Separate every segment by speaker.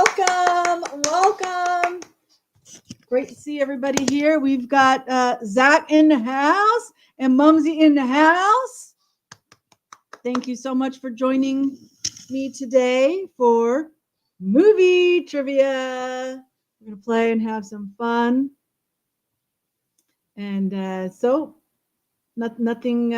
Speaker 1: Welcome. Great to see everybody here. We've got Zach in the house and Mumsy in the house. Thank you so much for joining me today for movie trivia. We're going to play and have some fun. And so nothing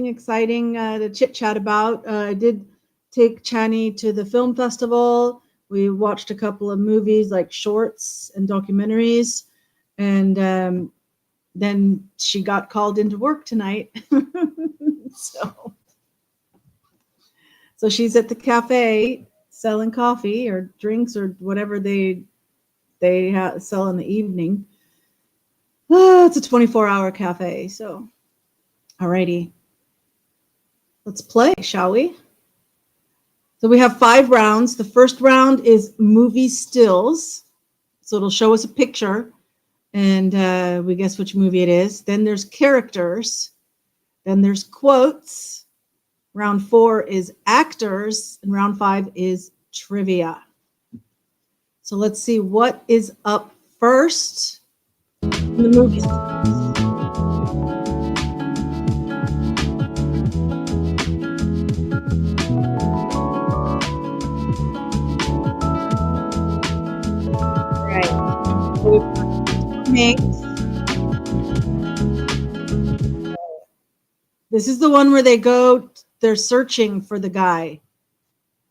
Speaker 1: exciting to chit chat about. I did take Chani to the film festival. We watched a couple of movies, like shorts and documentaries, and then she got called into work tonight. so she's at the cafe selling coffee or drinks or whatever they sell in the evening. It's a 24-hour cafe, so alrighty. Let's play, shall we? So we have 5 rounds. The first round is movie stills. So it'll show us a picture, and we guess which movie it is. Then there's characters. Then there's quotes. Round 4 is actors, and round 5 is trivia. So let's see what is up first in the movie stills. This is the one where they're searching for the guy,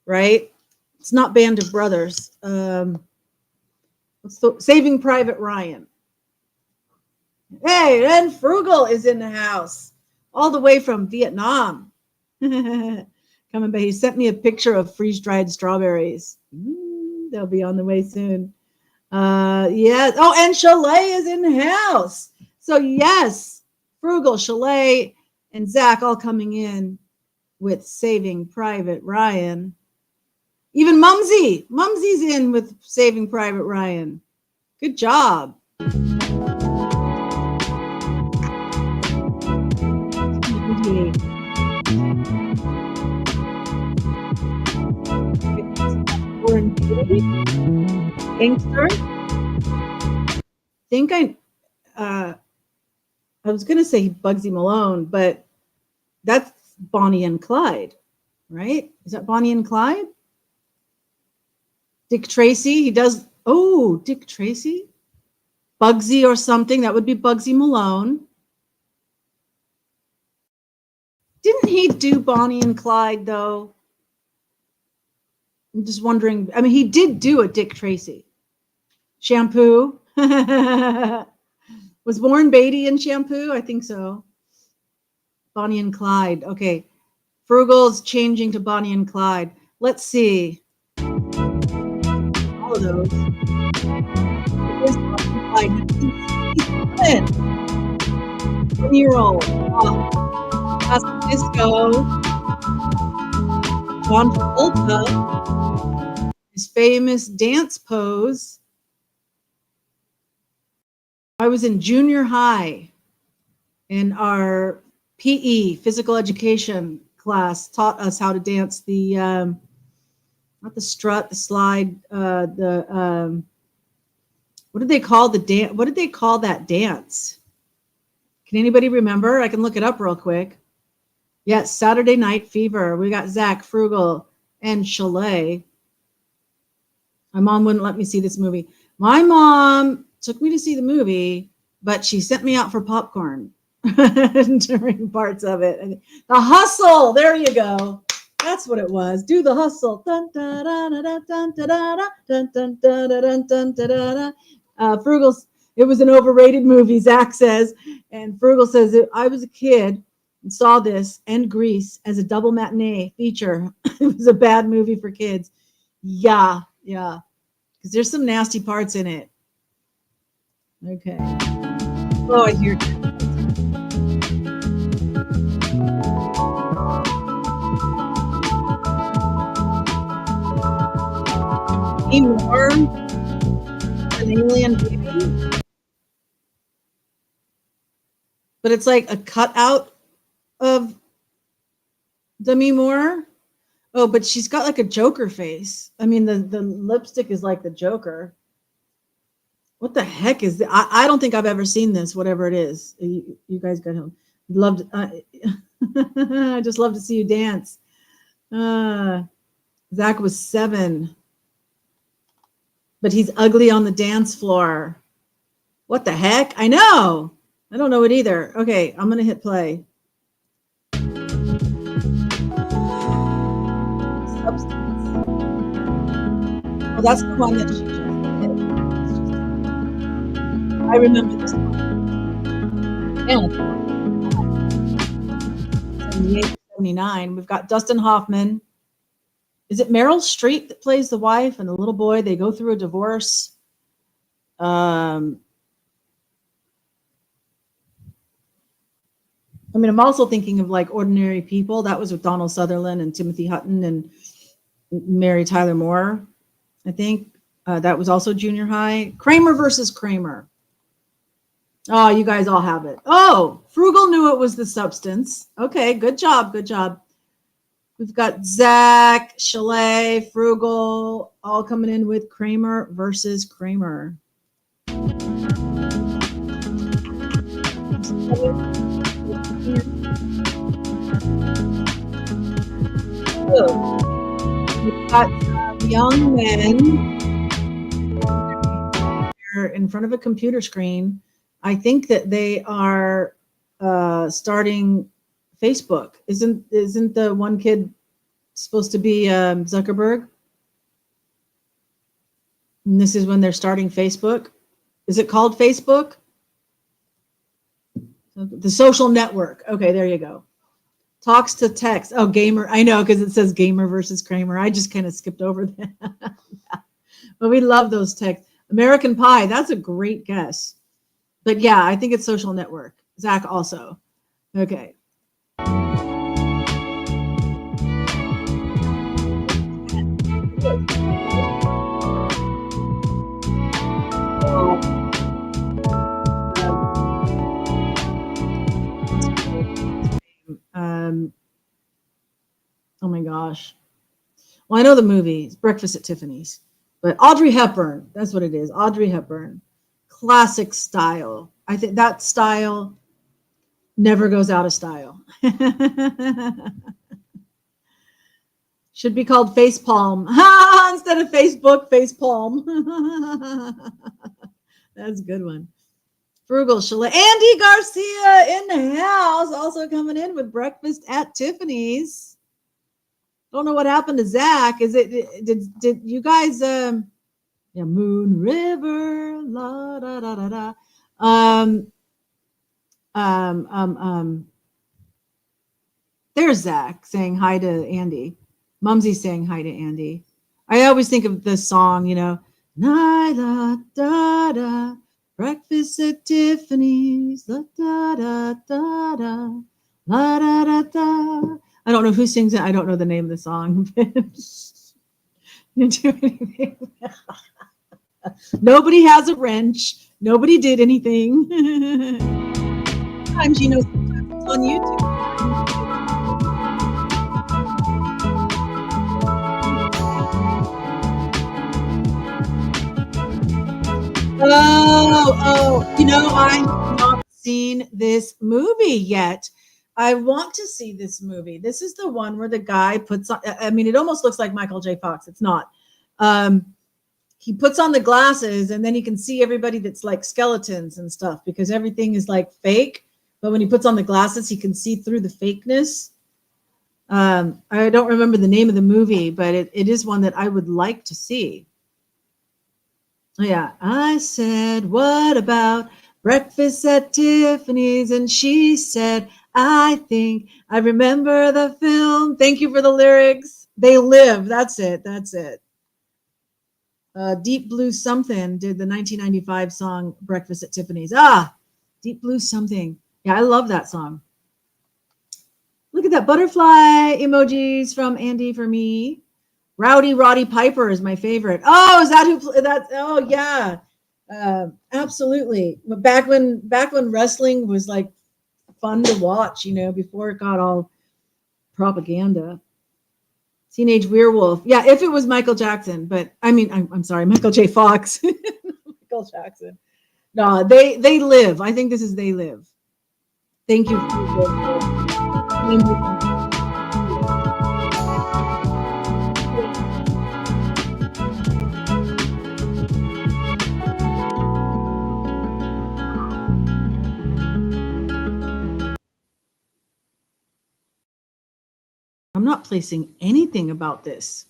Speaker 1: right? It's not Band of Brothers. Saving Private Ryan. Hey, and Frugal is in the house, all the way from Vietnam. Coming by. He sent me a picture of freeze-dried strawberries. They'll be on the way soon. Yes. Oh, and Chalet is in the house. So yes, Frugal, Chalet, and Zach all coming in with Saving Private Ryan. Even Mumsy's in with Saving Private Ryan. Good job. Gangster. I was gonna say Bugsy Malone, but that's Bonnie and Clyde, right? Is that Bonnie and Clyde? Dick Tracy. He does. Oh, Dick Tracy. Bugsy or something. That would be Bugsy Malone. Didn't he do Bonnie and Clyde though? I'm just wondering. I mean, he did do a Dick Tracy. Shampoo. Was Warren Beatty in Shampoo? I think so. Bonnie and Clyde. Okay. Frugal's changing to Bonnie and Clyde. Let's see. All of those. It is Bonnie and Clyde. 1-year-old. Classic Disco. John Travolta. His famous dance pose. I was in junior high, and our PE, physical education class, taught us how to dance the, not the strut, the slide, what did they call the dance? What did they call that dance? Can anybody remember? I can look it up real quick. Yes, Saturday Night Fever. We got Zach, Frugal, and Chalet. My mom wouldn't let me see this movie. My mom took me to see the movie, but she sent me out for popcorn during parts of it. The Hustle. There you go. That's what it was. Do the Hustle. Frugal. It was an overrated movie, Zach says, and Frugal says, I was a kid and saw this and Grease as a double matinee feature. It was a bad movie for kids. Yeah, because there's some nasty parts in it. Okay. Oh, I hear that. Any more? An alien baby? But it's like a cutout of Demi Moore. Oh, but she's got like a Joker face. I mean, the lipstick is like the Joker. What the heck is that? I don't think I've ever seen this, whatever it is. You guys got him. Loved. I just love to see you dance. Zach was 7, but he's ugly on the dance floor. What the heck? I know. I don't know it either. Okay, I'm going to hit play. Substance. Well, that's the one that she just did. I remember this one. Yeah. 78, 79. We've got Dustin Hoffman. Is it Meryl Streep that plays the wife and the little boy? They go through a divorce. I mean, I'm also thinking of like Ordinary People. That was with Donald Sutherland and Timothy Hutton and Mary Tyler Moore. I think that was also junior high. Kramer versus Kramer. Oh, you guys all have it. Oh, Frugal knew it was The Substance. Okay, good job, good job. We've got Zach, Chalet, Frugal, all coming in with Kramer versus Kramer. We've got young men in front of a computer screen. I think that they are starting Facebook. Isn't the one kid supposed to be Zuckerberg? And this is when they're starting Facebook. Is it called Facebook? The social network. Okay, there you go. Talks to text. Oh, gamer. I know, because it says gamer versus Kramer. I just kind of skipped over that. But we love those texts. American Pie. That's a great guess. But yeah, I think it's social network. Zach also. Okay. Oh my gosh. Well, I know the movie. It's Breakfast at Tiffany's. But Audrey Hepburn. That's what it is. Audrey Hepburn. Classic style. I think that style never goes out of style. Should be called Facepalm. Instead of Facebook, Facepalm. That's a good one. Frugal Chalet. Andy Garcia in the house, also coming in with Breakfast at Tiffany's. Don't know what happened to Zach. Is it did you guys yeah, Moon River, la da da da da. There's Zach saying hi to Andy. Mumsy saying hi to Andy. I always think of the song, you know, la da da da, Breakfast at Tiffany's, la da da da da, la da da da. I don't know who sings it. I don't know the name of the song. Nobody has a wrench. Nobody did anything. Sometimes, you know, sometimes it's on YouTube. Oh, you know, I have not seen this movie yet. I want to see this movie. This is the one where the guy puts on, I mean, it almost looks like Michael J. Fox. It's not. He puts on the glasses and then he can see everybody that's like skeletons and stuff because everything is like fake. But when he puts on the glasses, he can see through the fakeness. I don't remember the name of the movie, but it is one that I would like to see. Oh, yeah. I said, what about Breakfast at Tiffany's? And she said, I think I remember the film. Thank you for the lyrics. They live. That's it. That's it. Deep Blue Something did the 1995 song Breakfast at Tiffany's. Deep Blue Something. Yeah, I love that song. Look at that butterfly emojis from Andy for me. Rowdy Roddy Piper is my favorite. Oh, is that who that? Oh, yeah. Absolutely. Back when wrestling was like fun to watch, you know, before it got all propaganda. Teenage Werewolf. Yeah, if it was Michael Jackson, but I mean, I'm sorry, Michael J. Fox. Michael Jackson. No, they live. I think this is They Live. Thank you. I'm not placing anything about this.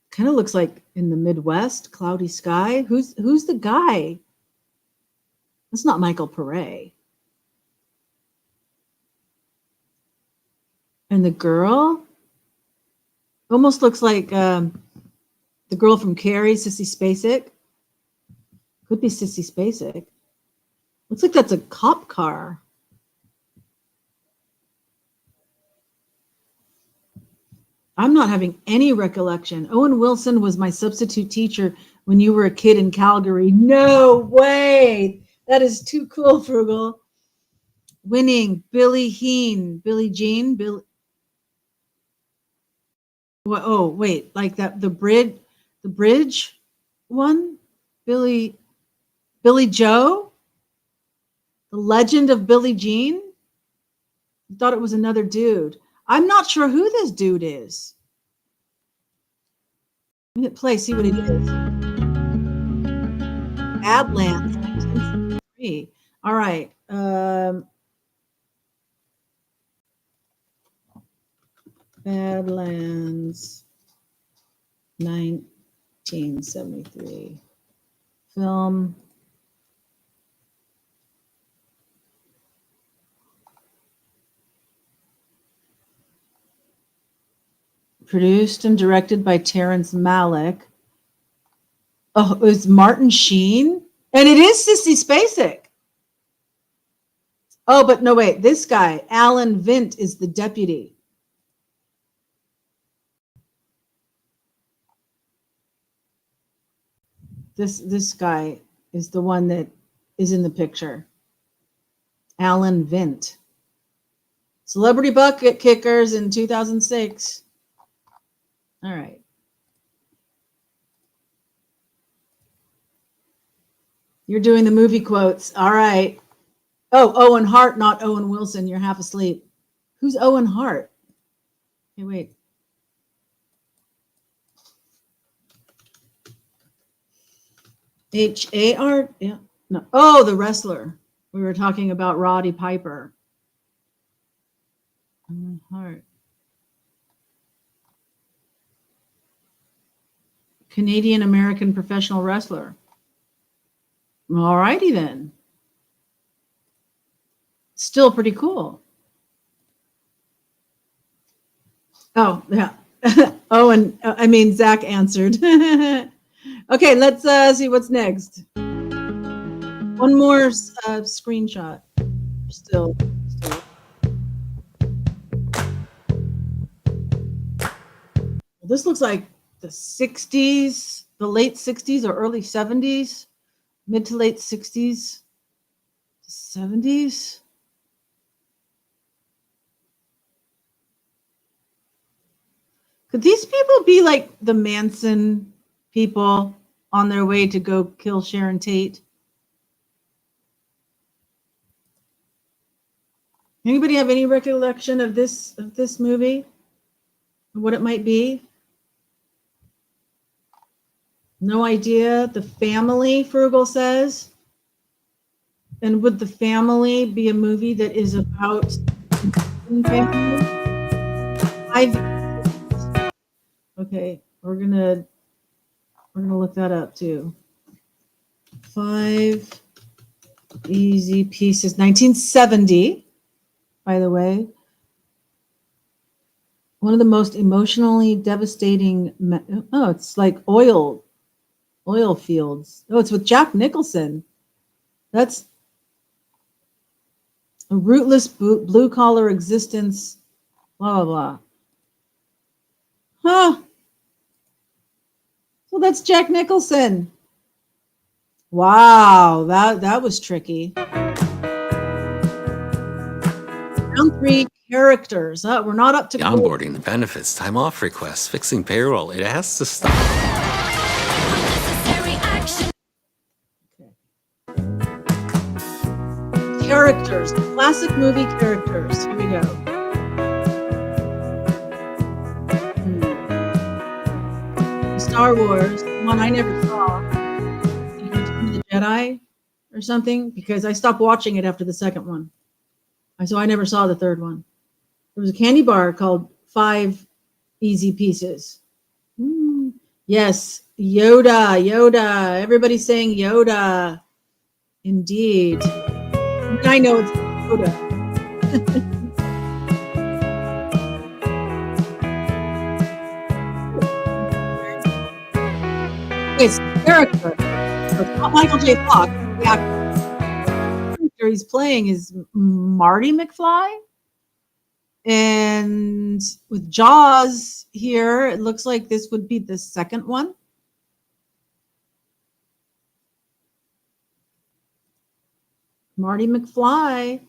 Speaker 1: Kind of looks like in the Midwest, cloudy sky. Who's the guy? That's not Michael Pare. And the girl almost looks like the girl from Carrie, Sissy Spacek. Could be Sissy Spacek. Looks like that's a cop car. I'm not having any recollection. Owen Wilson was my substitute teacher when you were a kid in Calgary. No way. That is too cool, Frugal. Winning, Billie Jean. Oh, wait, like that, the bridge one? Billy Joe? The Legend of Billie Jean? I thought it was another dude. I'm not sure who this dude is. Let me hit play, see what it is. Badlands, 1973. All right. Badlands, 1973. Film. Produced and directed by Terrence Malick. Oh, it was Martin Sheen. And it is Sissy Spacek. Oh, but no, wait. This guy, Alan Vint, is the deputy. This guy is the one that is in the picture. Alan Vint. Celebrity Bucket Kickers in 2006. All right. You're doing the movie quotes. All right. Oh, Owen Hart, not Owen Wilson. You're half asleep. Who's Owen Hart? Hey, wait. H-A-R? Yeah. No. Oh, the wrestler. We were talking about Roddy Piper. Owen Hart. Canadian American professional wrestler. All righty then. Still pretty cool. Oh, yeah. Zach answered. Okay, let's see what's next. One more screenshot. Still. This looks like the 60s, the late 60s or early 70s, mid to late 60s, 70s. Could these people be like the Manson people on their way to go kill Sharon Tate? Anybody have any recollection of this movie? What it might be? No idea. The Family, Frugal says. And would The Family be a movie that is about family? Okay, we're gonna look that up too. 5 Easy Pieces, 1970, by the way. One of the most emotionally devastating. Oh, it's like oil fields. Oh, it's with Jack Nicholson. That's a rootless blue collar existence. Blah blah blah. Huh. So that's Jack Nicholson. Wow, that was tricky. Round 3, characters. We're not up to
Speaker 2: The onboarding, the benefits, time off requests, fixing payroll. It has to stop.
Speaker 1: Characters, classic movie characters. Here we go. Star Wars, one I never saw. Return of the Jedi or something, because I stopped watching it after the second one. So I never saw the third one. There was a candy bar called 5 Easy Pieces. Yes, Yoda. Everybody's saying Yoda. Indeed. I know it's Yoda. It's character. So it's not Michael J. Fox. The actor he's playing is Marty McFly. And with Jaws here, it looks like this would be the second one. Marty McFly.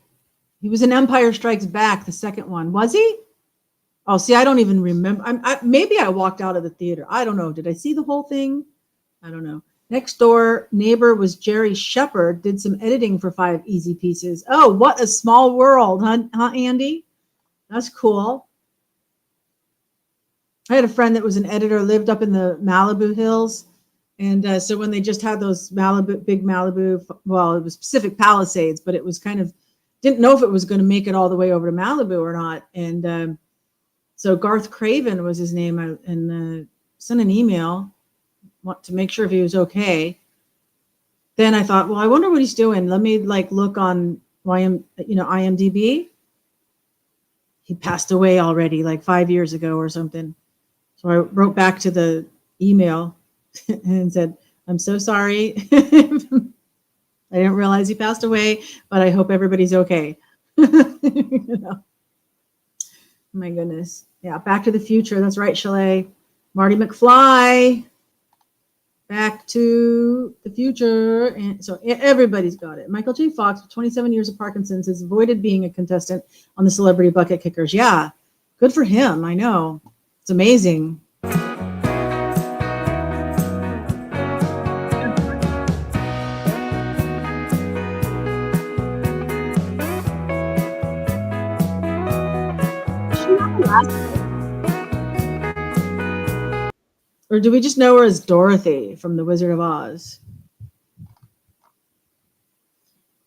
Speaker 1: He was in Empire Strikes Back, the second one. Was he? Oh, see, I don't even remember. Maybe I walked out of the theater. I don't know. Did I see the whole thing? I don't know. Next door neighbor was Jerry Shepard. Did some editing for 5 Easy Pieces. Oh, what a small world, huh, Andy? That's cool. I had a friend that was an editor, lived up in the Malibu Hills. And so when they just had those big Malibu, well, it was Pacific Palisades, but it was kind of, didn't know if it was going to make it all the way over to Malibu or not. And so Garth Craven was his name, and sent an email to make sure if he was okay. Then I thought, well, I wonder what he's doing. Let me look on IMDb. He passed away already, 5 years ago or something. So I wrote back to the email and said, I'm so sorry. I didn't realize he passed away, but I hope everybody's okay. My goodness. Yeah, Back to the Future. That's right, Chalet. Marty McFly. Back to the Future. And so everybody's got it. Michael J. Fox, with 27 years of Parkinson's, has avoided being a contestant on the Celebrity Bucket Kickers. Yeah, good for him. I know. It's amazing. Or do we just know her as Dorothy from The Wizard of Oz?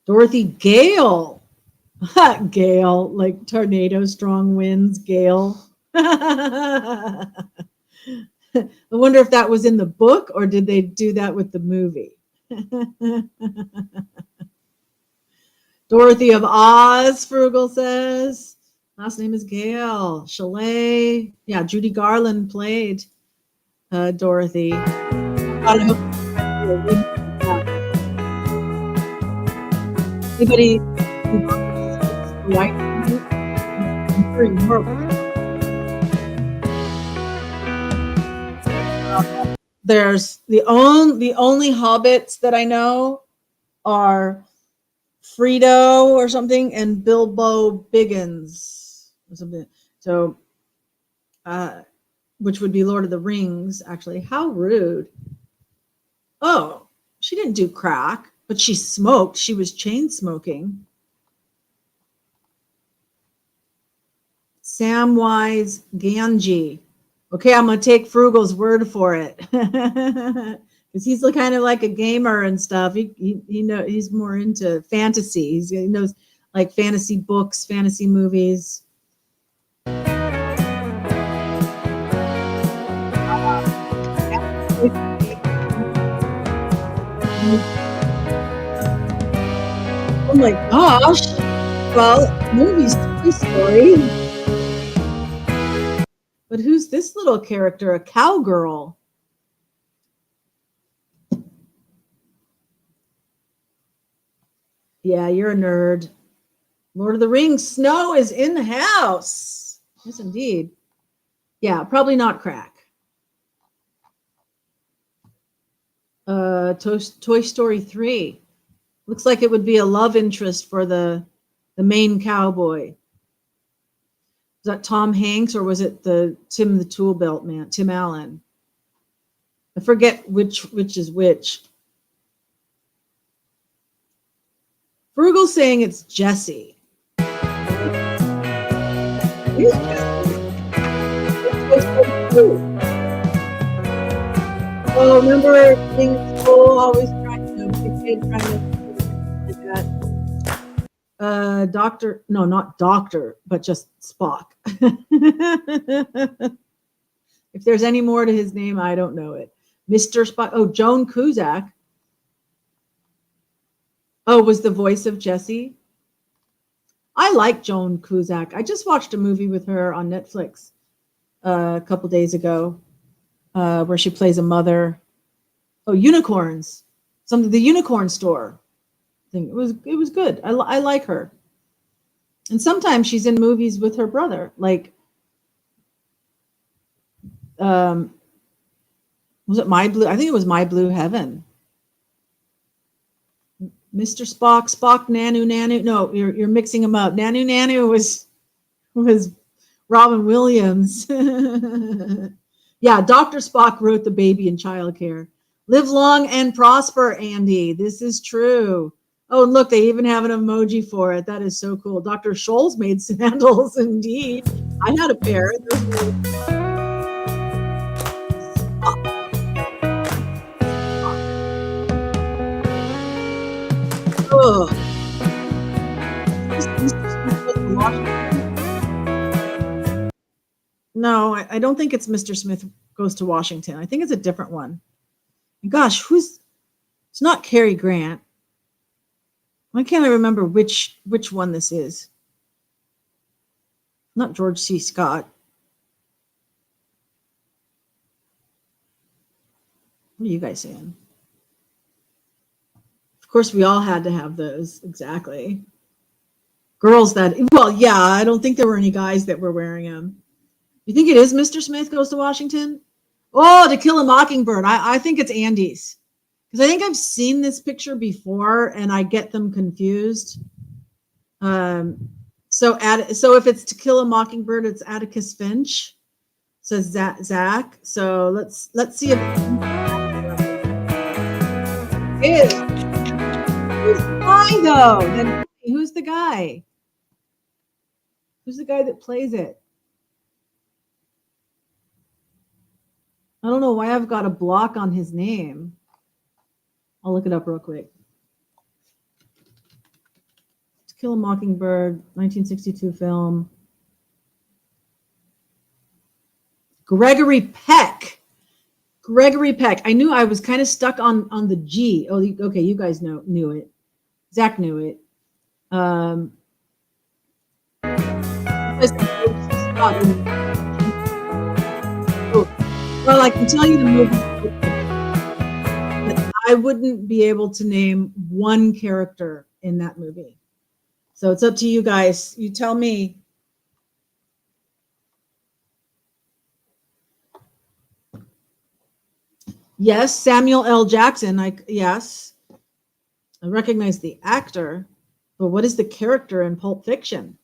Speaker 1: Dorothy Gale. Gale, like tornado, strong winds, Gale. I wonder if that was in the book or did they do that with the movie? Dorothy of Oz, Frugal says. Last name is Gale. Chalet. Yeah, Judy Garland played Dorothy. Anybody white? There's the only hobbits that I know are Fredo or something and Bilbo Biggins or something. So, which would be Lord of the Rings, actually. How rude. Oh, she didn't do crack, but she smoked. She was chain smoking. Samwise Gamgee. Okay, I'm going to take Frugal's word for it. Because he's kind of like a gamer and stuff. He's more into fantasy. He knows fantasy books, fantasy movies. Oh my gosh. Well, movie's Toy Story. But who's this little character? A cowgirl. Yeah, you're a nerd. Lord of the Rings, Snow is in the house. Yes, indeed. Yeah, probably not crack. Toy Story 3. Looks like it would be a love interest for the main cowboy. that Tom Hanks or was it the Tim the Tool Belt man, Tim Allen? I forget which is which. Frugal saying it's Jesse. Oh, remember being in school, always trying to be a kid, trying to like that. Doctor, no, not doctor, but just Spock. If there's any more to his name, I don't know it. Mr. Spock. Oh, Joan Cusack. Oh, was the voice of Jessie. I like Joan Cusack. I just watched a movie with her on Netflix a couple days ago, where she plays a mother. Oh, unicorns. The unicorn store thing. It was good. I like her. And sometimes she's in movies with her brother, like was it My Blue? I think it was My Blue Heaven. Mr. Spock, Nanu. No, you're mixing them up. Nanu was Robin Williams. Yeah, Dr. Spock wrote The Baby in Childcare. Live long and prosper, Andy. This is true. Oh, and look, they even have an emoji for it. That is so cool. Dr. Scholl's made sandals, indeed. I had a pair. Oh. No, I don't think it's Mr. Smith Goes to Washington. I think it's a different one. Gosh, it's not Cary Grant. Why can't I remember which one this is? Not George C. Scott. What are you guys saying? Of course, we all had to have those. Exactly. Girls yeah, I don't think there were any guys that were wearing them. You think it is Mr. Smith Goes to Washington? Oh, To Kill a Mockingbird. I think it's Andy's. Because I think I've seen this picture before and I get them confused. So if it's To Kill a Mockingbird, it's Atticus Finch. Says Zach. So let's see if it is. Who's the guy though? Then who's the guy? Who's the guy that plays it? I don't know why I've got a block on his name. I'll look it up real quick. To Kill a Mockingbird, 1962 film. Gregory Peck. I knew I was kind of stuck on the G. Oh, okay, you guys knew it. Zach knew it. Well, I can tell you the movie, but I wouldn't be able to name one character in that movie. So it's up to you guys. You tell me. Yes, Samuel L. Jackson. Yes. I recognize the actor, but what is the character in Pulp Fiction?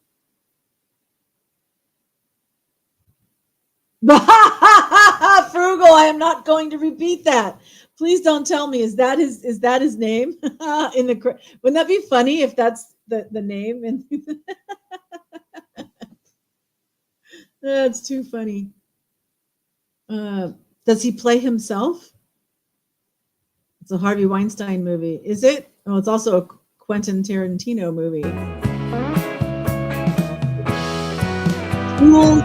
Speaker 1: Frugal, I am not going to repeat that. Please don't tell me. Is that his name? Wouldn't that be funny if that's the name? That's too funny. Does he play himself? It's a Harvey Weinstein movie. Is it? Oh, it's also a Quentin Tarantino movie. Cool.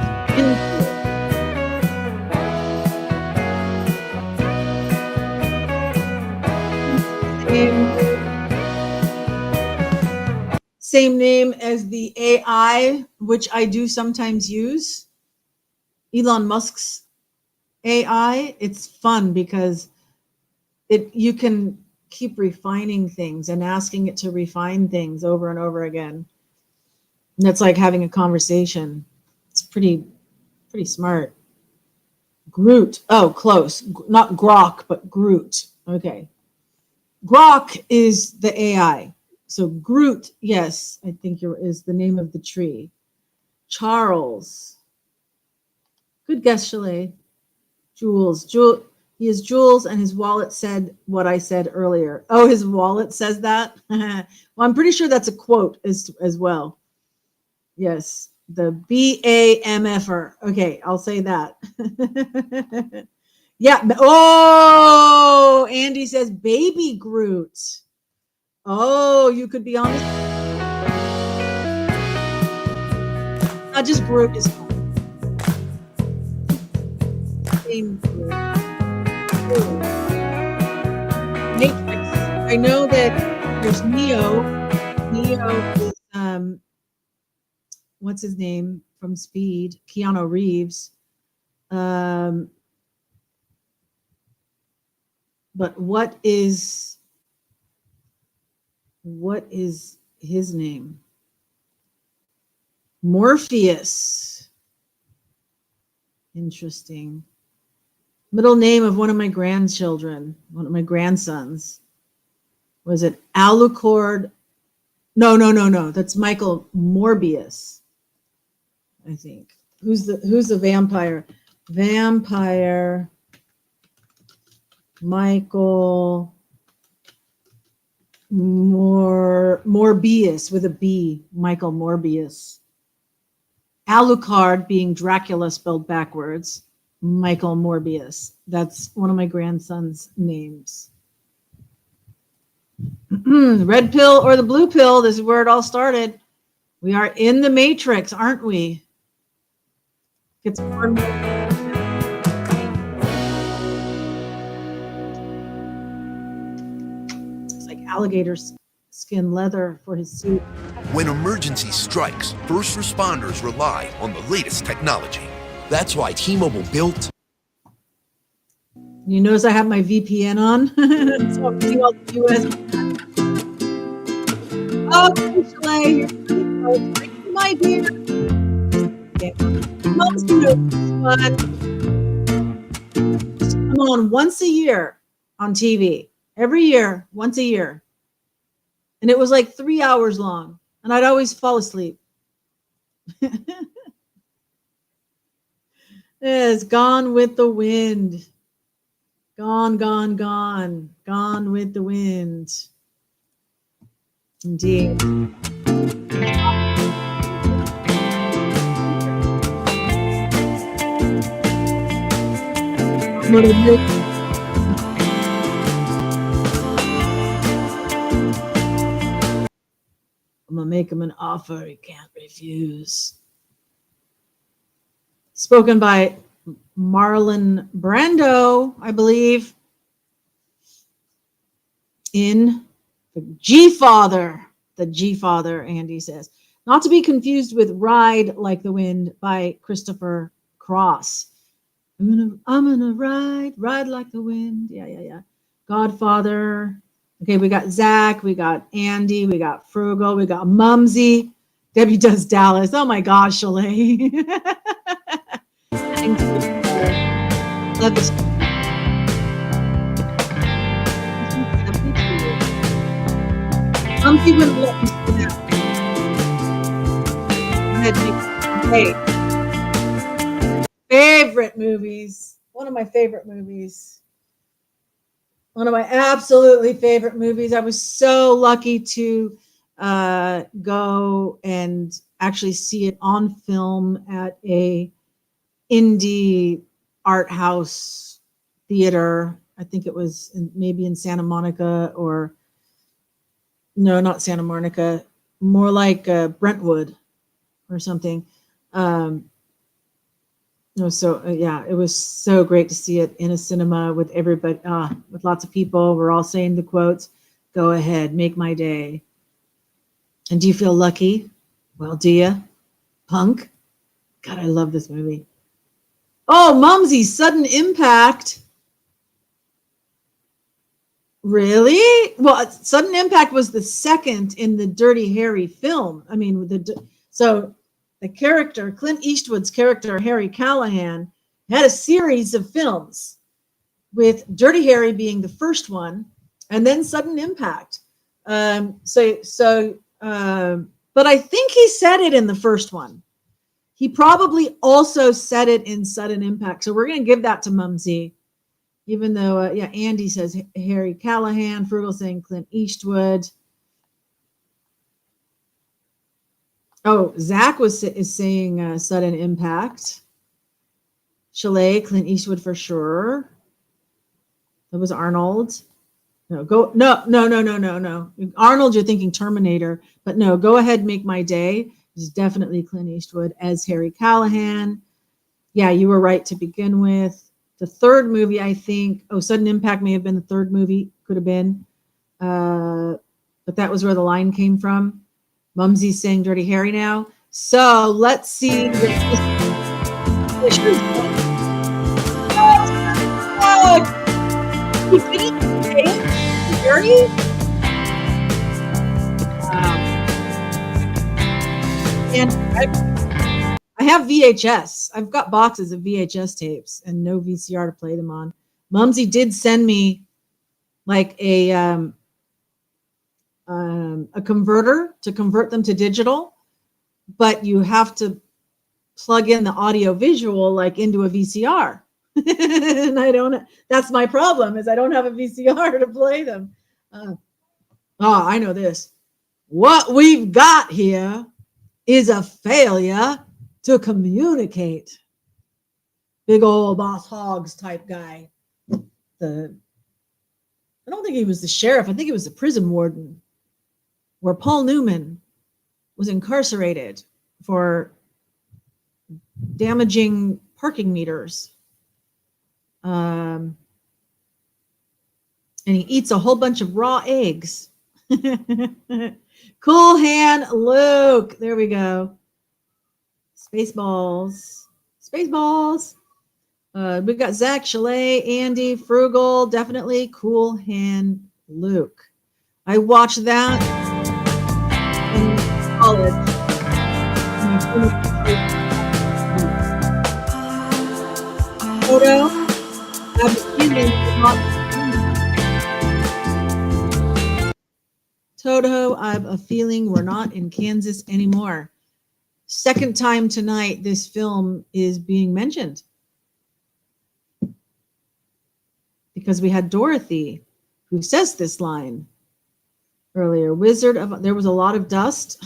Speaker 1: Same name as the AI, which I do sometimes use. Elon Musk's AI. It's fun because you can keep refining things and asking it to refine things over and over again. And it's like having a conversation. It's pretty smart. Groot. Oh, close. Not Grok, but Groot. Okay. Grok is the AI. So Groot, yes, I think is the name of the tree. Charles. Good guess, Chalet. Jules. He is Jules, and his wallet said what I said earlier. Oh, his wallet says that? Well, I'm pretty sure that's a quote as well. Yes, the BAMFer. Okay, I'll say that. Yeah. Oh, Andy says Baby Groot. Oh, you could be honest. Not just Groot is fine. Matrix. I know that there's Neo. Neo is what's his name from Speed? Keanu Reeves. But what is his name? Morpheus. Interesting. Middle name of one of my grandchildren, one of my grandsons. Was it Alucard? No. That's Michael Morbius, I think. Who's the vampire? Vampire Michael Morbius with a B. Michael Morbius. Alucard being Dracula spelled backwards. Michael Morbius. That's one of my grandson's names. Red pill or the blue pill? This is where it all started. We are in the Matrix, aren't we? It's more and more. It's like alligator skin leather for his suit.
Speaker 3: When emergency strikes, first responders rely on the latest technology. That's why T-Mobile built.
Speaker 1: You notice I have my VPN on, so I'm seeing all the US. Oh, Chalet, you're pretty close. Thank you, my dear. Okay. Most of this one come on once a year on TV. Every year, once a year. And it was like 3 hours long. And I'd always fall asleep. It's Gone with the Wind. Gone with the wind. Indeed. I'm gonna make him an offer he can't refuse. Spoken by Marlon Brando, I believe, in the G-Father, Andy says. Not to be confused with Ride Like the Wind by Christopher Cross. I'm gonna ride like the wind. Yeah. Godfather. Okay, we got Zach, we got Andy, we got Frugal, we got Mumsy. Debbie does Dallas. Oh my gosh, Chalet. Mumsy wouldn't let me say that. Hey. Favorite movies. One of my favorite movies. One of my absolutely favorite movies. I was so lucky to go and actually see it on film at a indie art house theater. I think it was maybe in Santa Monica, or no, not Santa Monica, more like Brentwood or something. Yeah, it was so great to see it in a cinema with everybody, with lots of people. We're all saying the quotes. Go ahead, make my day. And do you feel lucky? Well, do you? Punk? God, I love this movie. Oh, Mumsy, Sudden Impact. Really? Well, Sudden Impact was the second in the Dirty Harry film. I mean, so the character, Clint Eastwood's character, Harry Callahan, had a series of films, with Dirty Harry being the first one, and then Sudden Impact. But I think he said it in the first one. He probably also said it in Sudden Impact. So we're going to give that to Mumsy. Even though, Andy says Harry Callahan, Frugal saying Clint Eastwood. Oh, Zach is saying Sudden Impact. Chalet, Clint Eastwood for sure. That was Arnold. No. Arnold, you're thinking Terminator, but no, Go Ahead, Make My Day is definitely Clint Eastwood as Harry Callahan. Yeah, you were right to begin with. The third movie, I think, Sudden Impact may have been the third movie, could have been. But that was where the line came from. Mumsy's saying Dirty Harry now. So let's see. Harry? And I have VHS. I've got boxes of VHS tapes and no VCR to play them on. Mumsy did send me like a converter to convert them to digital, but you have to plug in the audio visual like into a VCR. And I don't, that's my problem, is I don't have a VCR to play them. I know this. What we've got here is a failure to communicate. Big old Boss Hogs type guy. I don't think he was the sheriff. I think he was the prison warden, where Paul Newman was incarcerated for damaging parking meters. And he eats a whole bunch of raw eggs. Cool Hand Luke. There we go. Spaceballs. We got Zach, Chalet, Andy, Frugal, definitely Cool Hand Luke. I watched that in college. Toto, I have a feeling we're not in Kansas anymore. Second time tonight this film is being mentioned. Because we had Dorothy, who says this line earlier. There was a lot of dust.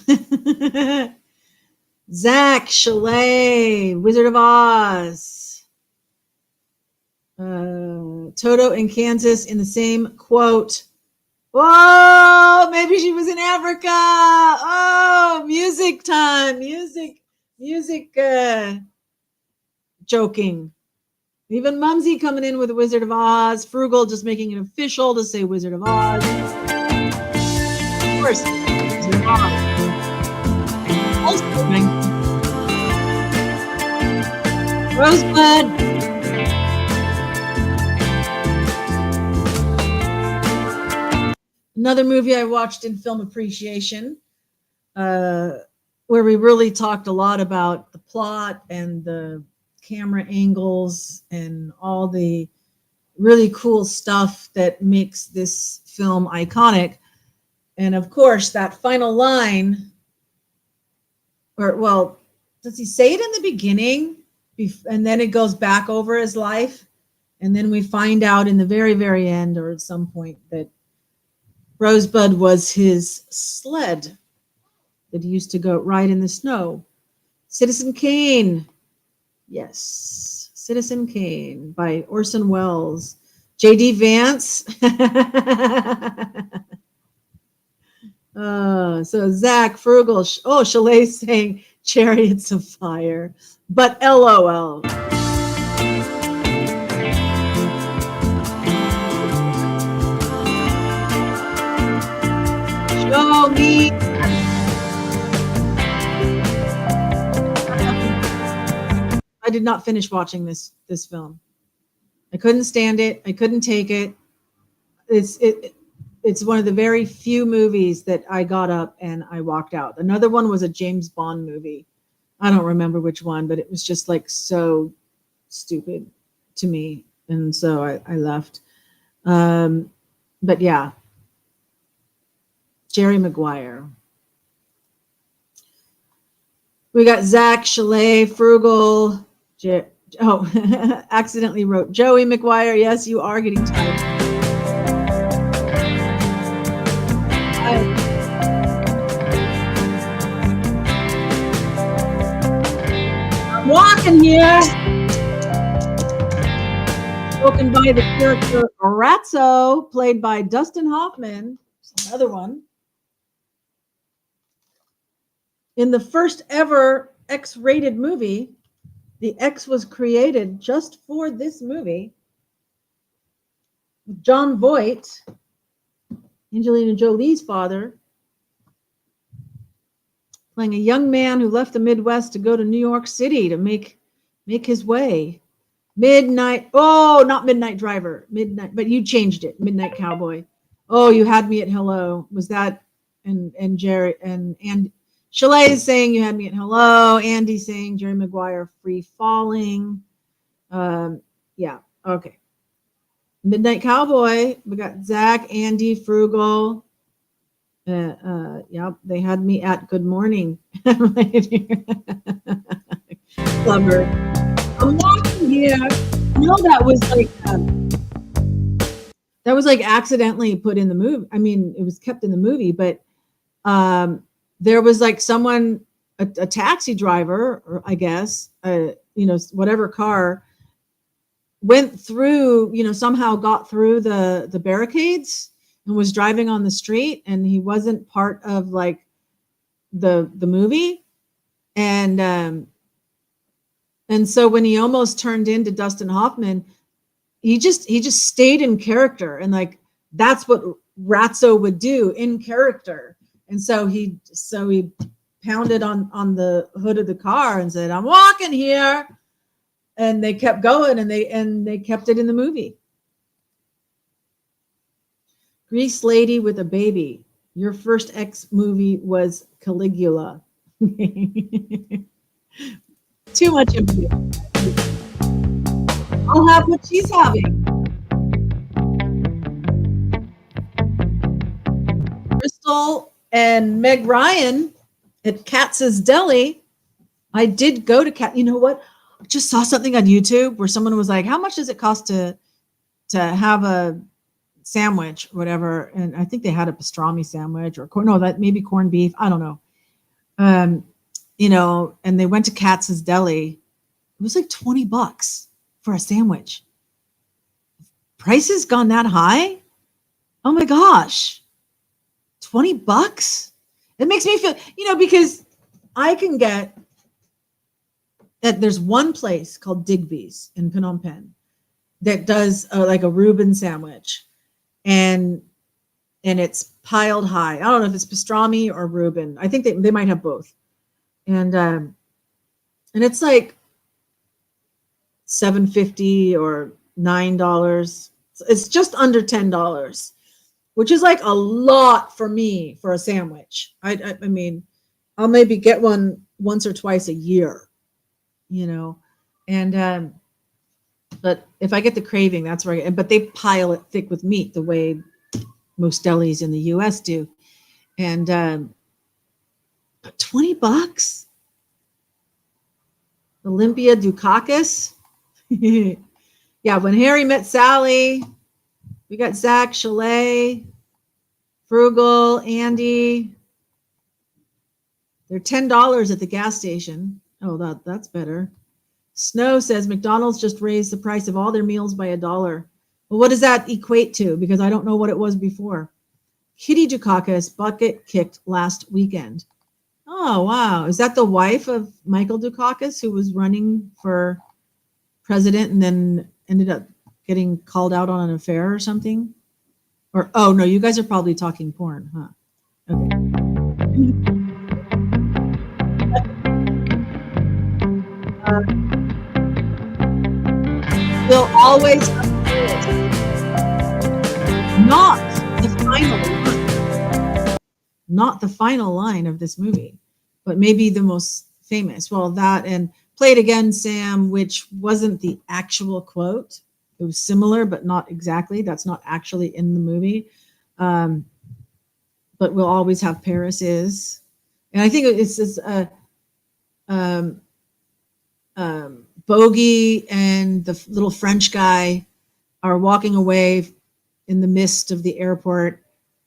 Speaker 1: Zach, Chalet, Wizard of Oz. Toto in Kansas in the same quote. Whoa, maybe she was in Africa. Oh, music time. Music joking. Even Mumsy coming in with Wizard of Oz. Frugal just making it official to say Wizard of Oz. Of course, Wizard of Oz. Also, Rosebud. Another movie I watched in Film Appreciation, where we really talked a lot about the plot and the camera angles and all the really cool stuff that makes this film iconic. And of course, that final line, does he say it in the beginning? And then it goes back over his life. And then we find out in the very, very end, or at some point, that Rosebud was his sled that he used to go ride in the snow. Citizen Kane. Yes, Citizen Kane by Orson Welles. J.D. Vance. So Zach, Frugal. Chalet saying Chariots of Fire. But LOL. Show me. I did not finish watching this film. I couldn't stand it. I couldn't take it. It's one of the very few movies that I got up and I walked out. Another one was a James Bond movie. I don't remember which one, but it was just like so stupid to me. And so I left. But yeah. Jerry Maguire. We got Zach, Chalet, Frugal. Accidentally wrote Joey McGuire. Yes, you are getting tired. I'm walking here. Spoken by the character Ratso, played by Dustin Hoffman. Another one. In the first ever X-rated movie, the X was created just for this movie. John Voight, Angelina Jolie's father, playing a young man who left the Midwest to go to New York City to make his way. Not Midnight Driver, but you changed it, Midnight Cowboy. Oh, you had me at hello. Was that and Jerry and Chalet is saying you had me at hello. Andy saying Jerry Maguire Free Falling. Yeah, okay. Midnight Cowboy. We got Zach, Andy, Frugal. Yep, they had me at Good Morning. Clever. I'm walking here. No, that was like accidentally put in the movie. I mean, it was kept in the movie, but there was like someone, a taxi driver, or I guess, whatever car, went through, somehow got through the barricades and was driving on the street, and he wasn't part of like the movie, and so when he almost turned into Dustin Hoffman, he just stayed in character, and like that's what Ratso would do in character. And so he pounded on the hood of the car and said, "I'm walking here," and they kept going, and they kept it in the movie. Grease Lady with a Baby. Your first X movie was Caligula. Too much info. I'll have what she's having. Crystal and Meg Ryan at Katz's Deli. I did go to Kat. You know what? I just saw something on YouTube where someone was like, "How much does it cost to have a sandwich, or whatever?" And I think they had a pastrami sandwich or maybe corned beef. I don't know. And they went to Katz's Deli. It was like $20 for a sandwich. Prices gone that high? Oh my gosh. $20? It makes me feel, because I can get that. There's one place called Digby's in Phnom Penh that does like a Reuben sandwich, and it's piled high. I don't know if it's pastrami or Reuben. I think they might have both. And it's like $7.50 or $9. It's just under $10, which is like a lot for me for a sandwich. I mean, I'll maybe get one once or twice a year, and but if I get the craving, that's where but they pile it thick with meat the way most delis in the US do. And but $20? Olympia Dukakis. Yeah, When Harry Met Sally. We got Zach, Chalet, Frugal, Andy. They're $10 at the gas station. Oh, that's better. Snow says McDonald's just raised the price of all their meals by $1. Well, what does that equate to? Because I don't know what it was before. Kitty Dukakis bucket kicked last weekend. Oh, wow. Is that the wife of Michael Dukakis, who was running for president and then ended up getting called out on an affair or something? Or, oh, no, you guys are probably talking porn, huh? Okay. We'll always not the final line of this movie, but maybe the most famous. Well, that and Play It Again, Sam, which wasn't the actual quote. It was similar, but not exactly. That's not actually in the movie. But We'll Always Have Paris is. And I think it's Bogey and the little French guy are walking away in the mist of the airport,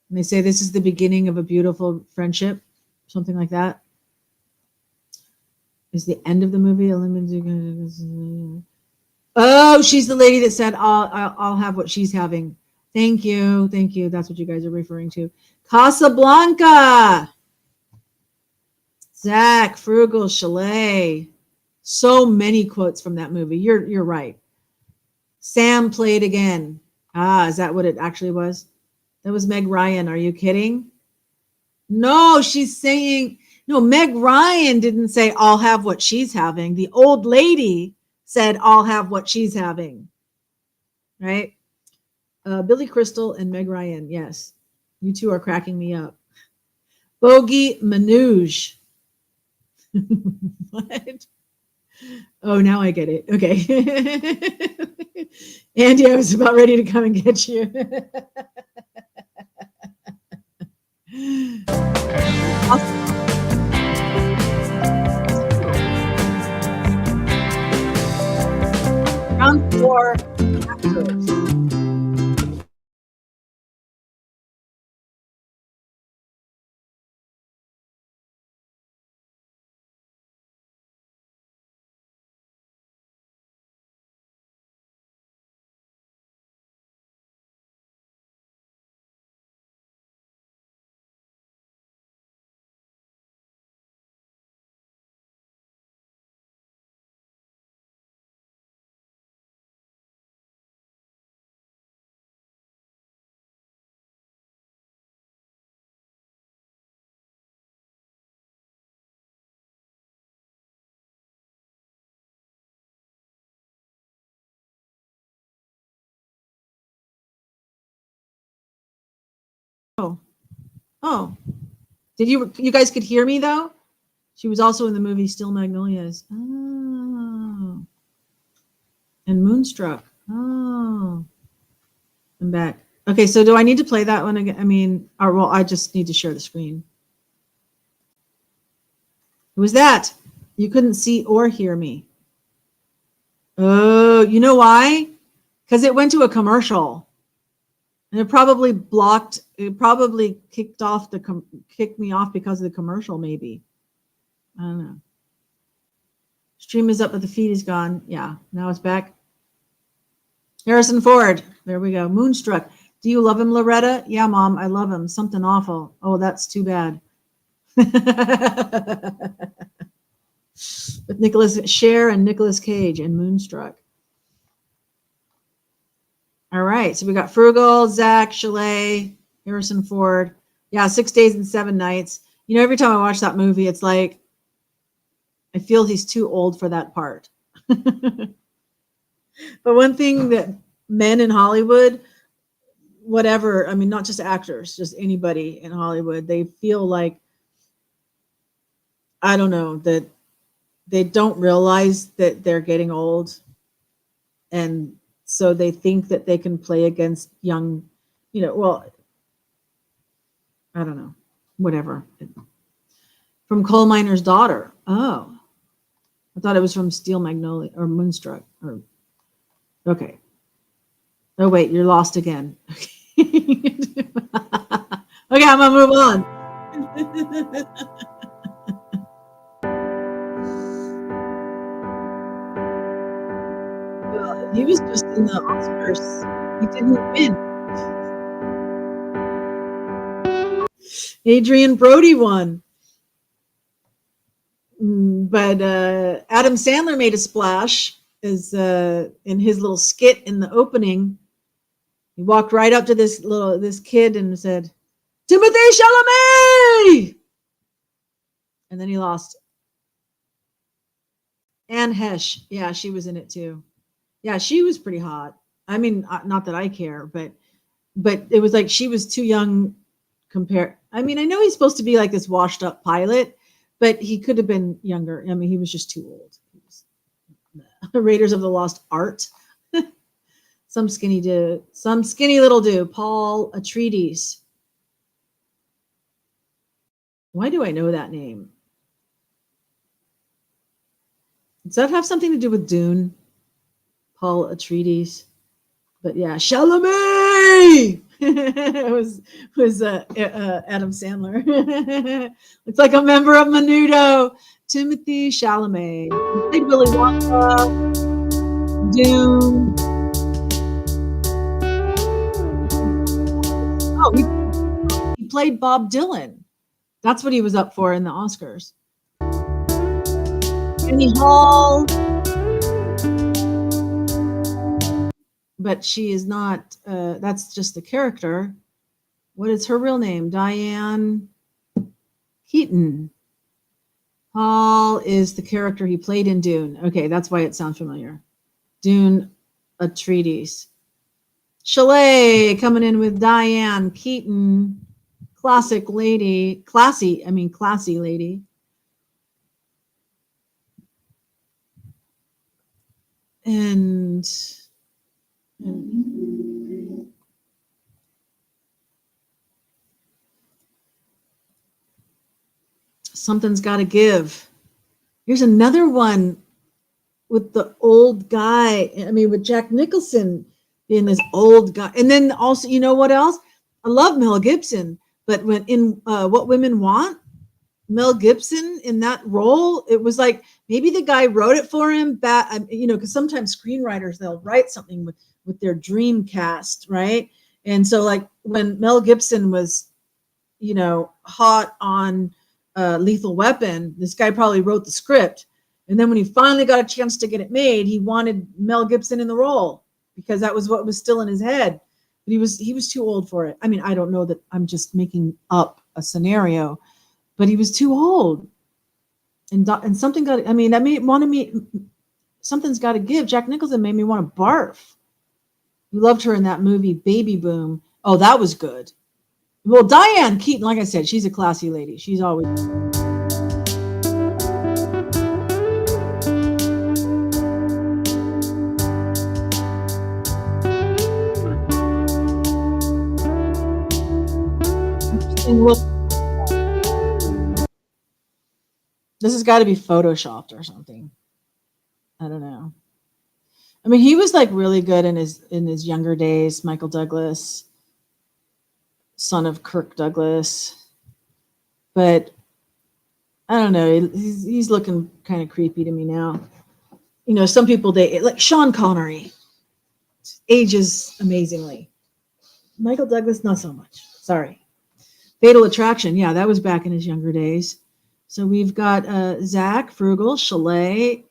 Speaker 1: and they say this is the beginning of a beautiful friendship, something like that. Is the end of the movie. Oh, she's the lady that said, I'll have what she's having. Thank you. Thank you. That's what you guys are referring to. Casablanca. Zach, Frugal, Chalet. So many quotes from that movie. You're right. Sam played again. Ah, is that what it actually was? That was Meg Ryan. Are you kidding? No, she's saying, no, Meg Ryan didn't say, I'll have what she's having. The old lady said, I'll have what she's having. Right? Billy Crystal and Meg Ryan. Yes. You two are cracking me up. Bogey Manouge. What? Oh, now I get it. Okay. Andy, I was about ready to come and get you. Awesome. Round 4 actors. Oh. Did you guys could hear me though? She was also in the movie Still Magnolias. Oh. And Moonstruck. Oh. I'm back. Okay, so do I need to play that one again? I mean, or well, I just need to share the screen. Who was that? You couldn't see or hear me. Oh, you know why? Because it went to a commercial. And it probably blocked, it probably kicked me off because of the commercial, maybe. I don't know. Stream is up, but the feed is gone. Yeah, now it's back. Harrison Ford. There we go. Moonstruck. Do you love him, Loretta? Yeah, Mom, I love him. Something awful. Oh, that's too bad. With Nicholas Cher and Nicolas Cage and Moonstruck. All right, so we got Frugal, Zach, Chalet, Harrison Ford. Yeah, 6 days and 7 nights. You know, every time I watch that movie, it's like, I feel he's too old for that part. But one thing that men in Hollywood, whatever, I mean, not just actors, just anybody in Hollywood, they feel like, I don't know, that they don't realize that they're getting old. And so they think that they can play against young, you know, well, I don't know, whatever. From Coal Miner's Daughter. Oh, I thought it was from Steel Magnolia or Moonstruck. Or okay. Oh wait, you're lost again. Okay, I'm gonna move on. Well, he was just in the Oscars. He didn't win. Adrian Brody won. But Adam Sandler made a splash as in his little skit in the opening. He walked right up to this kid and said, "Timothée Chalamet!" And then he lost. Anne Hesh, yeah, she was in it too. Yeah, she was pretty hot. I mean, not that I care, but it was like she was too young compared. I mean, I know he's supposed to be like this washed up pilot, but he could have been younger. I mean, he was just too old. Raiders of the Lost Art. Some skinny little dude, Paul Atreides. Why do I know that name? Does that have something to do with Dune? Paul Atreides. But yeah, Chalamet. It was Adam Sandler. It's like a member of Menudo. Timothy Chalamet. He played Willy Wonka. Dune. Oh, he played Bob Dylan. That's what he was up for in the Oscars. Annie Hall. But she is not, that's just the character. What is her real name? Diane Keaton. Hall is the character he played in Dune. Okay, that's why it sounds familiar. Dune Atreides. Chalet coming in with Diane Keaton. Classic lady. Classy lady. And Something's Got to Give. Here's another one with the old guy. With Jack Nicholson being this old guy. And then also, you know what else? I love Mel Gibson, but when in What Women Want, Mel Gibson in that role, it was like maybe the guy wrote it for him because sometimes screenwriters, they'll write something with their dream cast, right? And so like when Mel Gibson was, hot on Lethal Weapon, this guy probably wrote the script. And then when he finally got a chance to get it made, he wanted Mel Gibson in the role because that was what was still in his head. But he was too old for it. I don't know that, I'm just making up a scenario, but he was too old. And something got, that made wanted me, Something's Got to Give. Jack Nicholson made me want to barf. We loved her in that movie, Baby Boom. Oh, that was good. Well, Diane Keaton, like I said, she's a classy lady. She's always. This has got to be photoshopped or something. I don't know. He was like really good in his younger days. Michael Douglas, son of Kirk Douglas, but I don't know. He's looking kind of creepy to me now. Some people like Sean Connery, ages amazingly. Michael Douglas, not so much. Sorry. Fatal Attraction, yeah, that was back in his younger days. So we've got Zach Frugal, Chalet.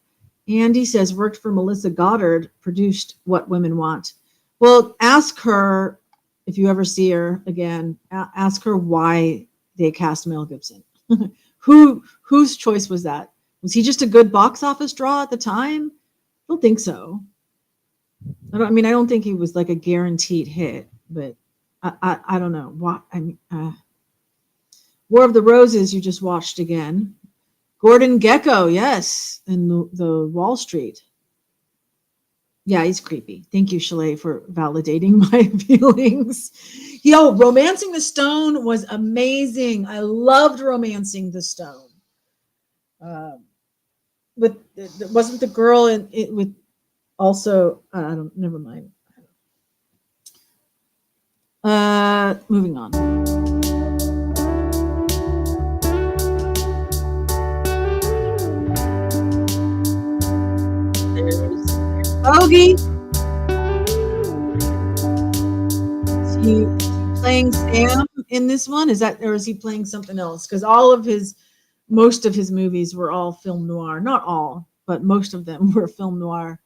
Speaker 1: Andy says worked for Melissa Goddard, produced What Women Want. Well, ask her, if you ever see her again, ask her why they cast Mel Gibson. Whose choice was that? Was he just a good box office draw at the time? I don't think so. I don't think he was like a guaranteed hit, but I don't know. War of the Roses you just watched again. Gordon Gekko, yes, in the Wall Street. Yeah, he's creepy. Thank you, Chalet, for validating my feelings. Romancing the Stone was amazing. I loved Romancing the Stone. But wasn't the girl in it with also? Never mind. Moving on. Bogey. Is he playing Sam in this one? Or is he playing something else? Because most of his movies were all film noir. Not all, but most of them were film noir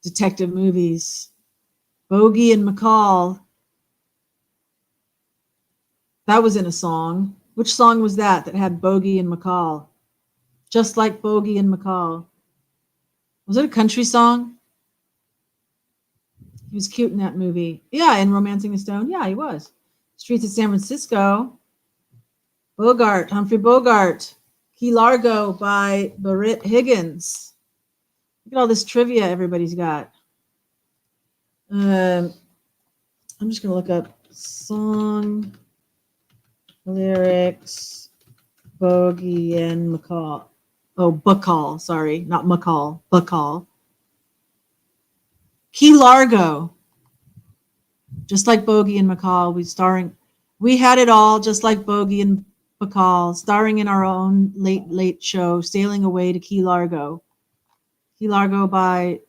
Speaker 1: detective movies. Bogey and McCall. That was in a song. Which song was that had Bogey and McCall? Just Like Bogey and McCall. Was it a country song? He was cute in that movie. Yeah, in Romancing the Stone. Yeah, he was. Streets of San Francisco. Humphrey Bogart. Key Largo by Barrett Higgins. Look at all this trivia everybody's got. I'm just going to look up song lyrics, Bogey and McCall. Oh, Bacall. Sorry, not McCall. Bacall. Key Largo. Just like Bogey and McCall, we had it all, just like Bogey and Bacall, starring in our own late show, sailing away to Key Largo. Key Largo by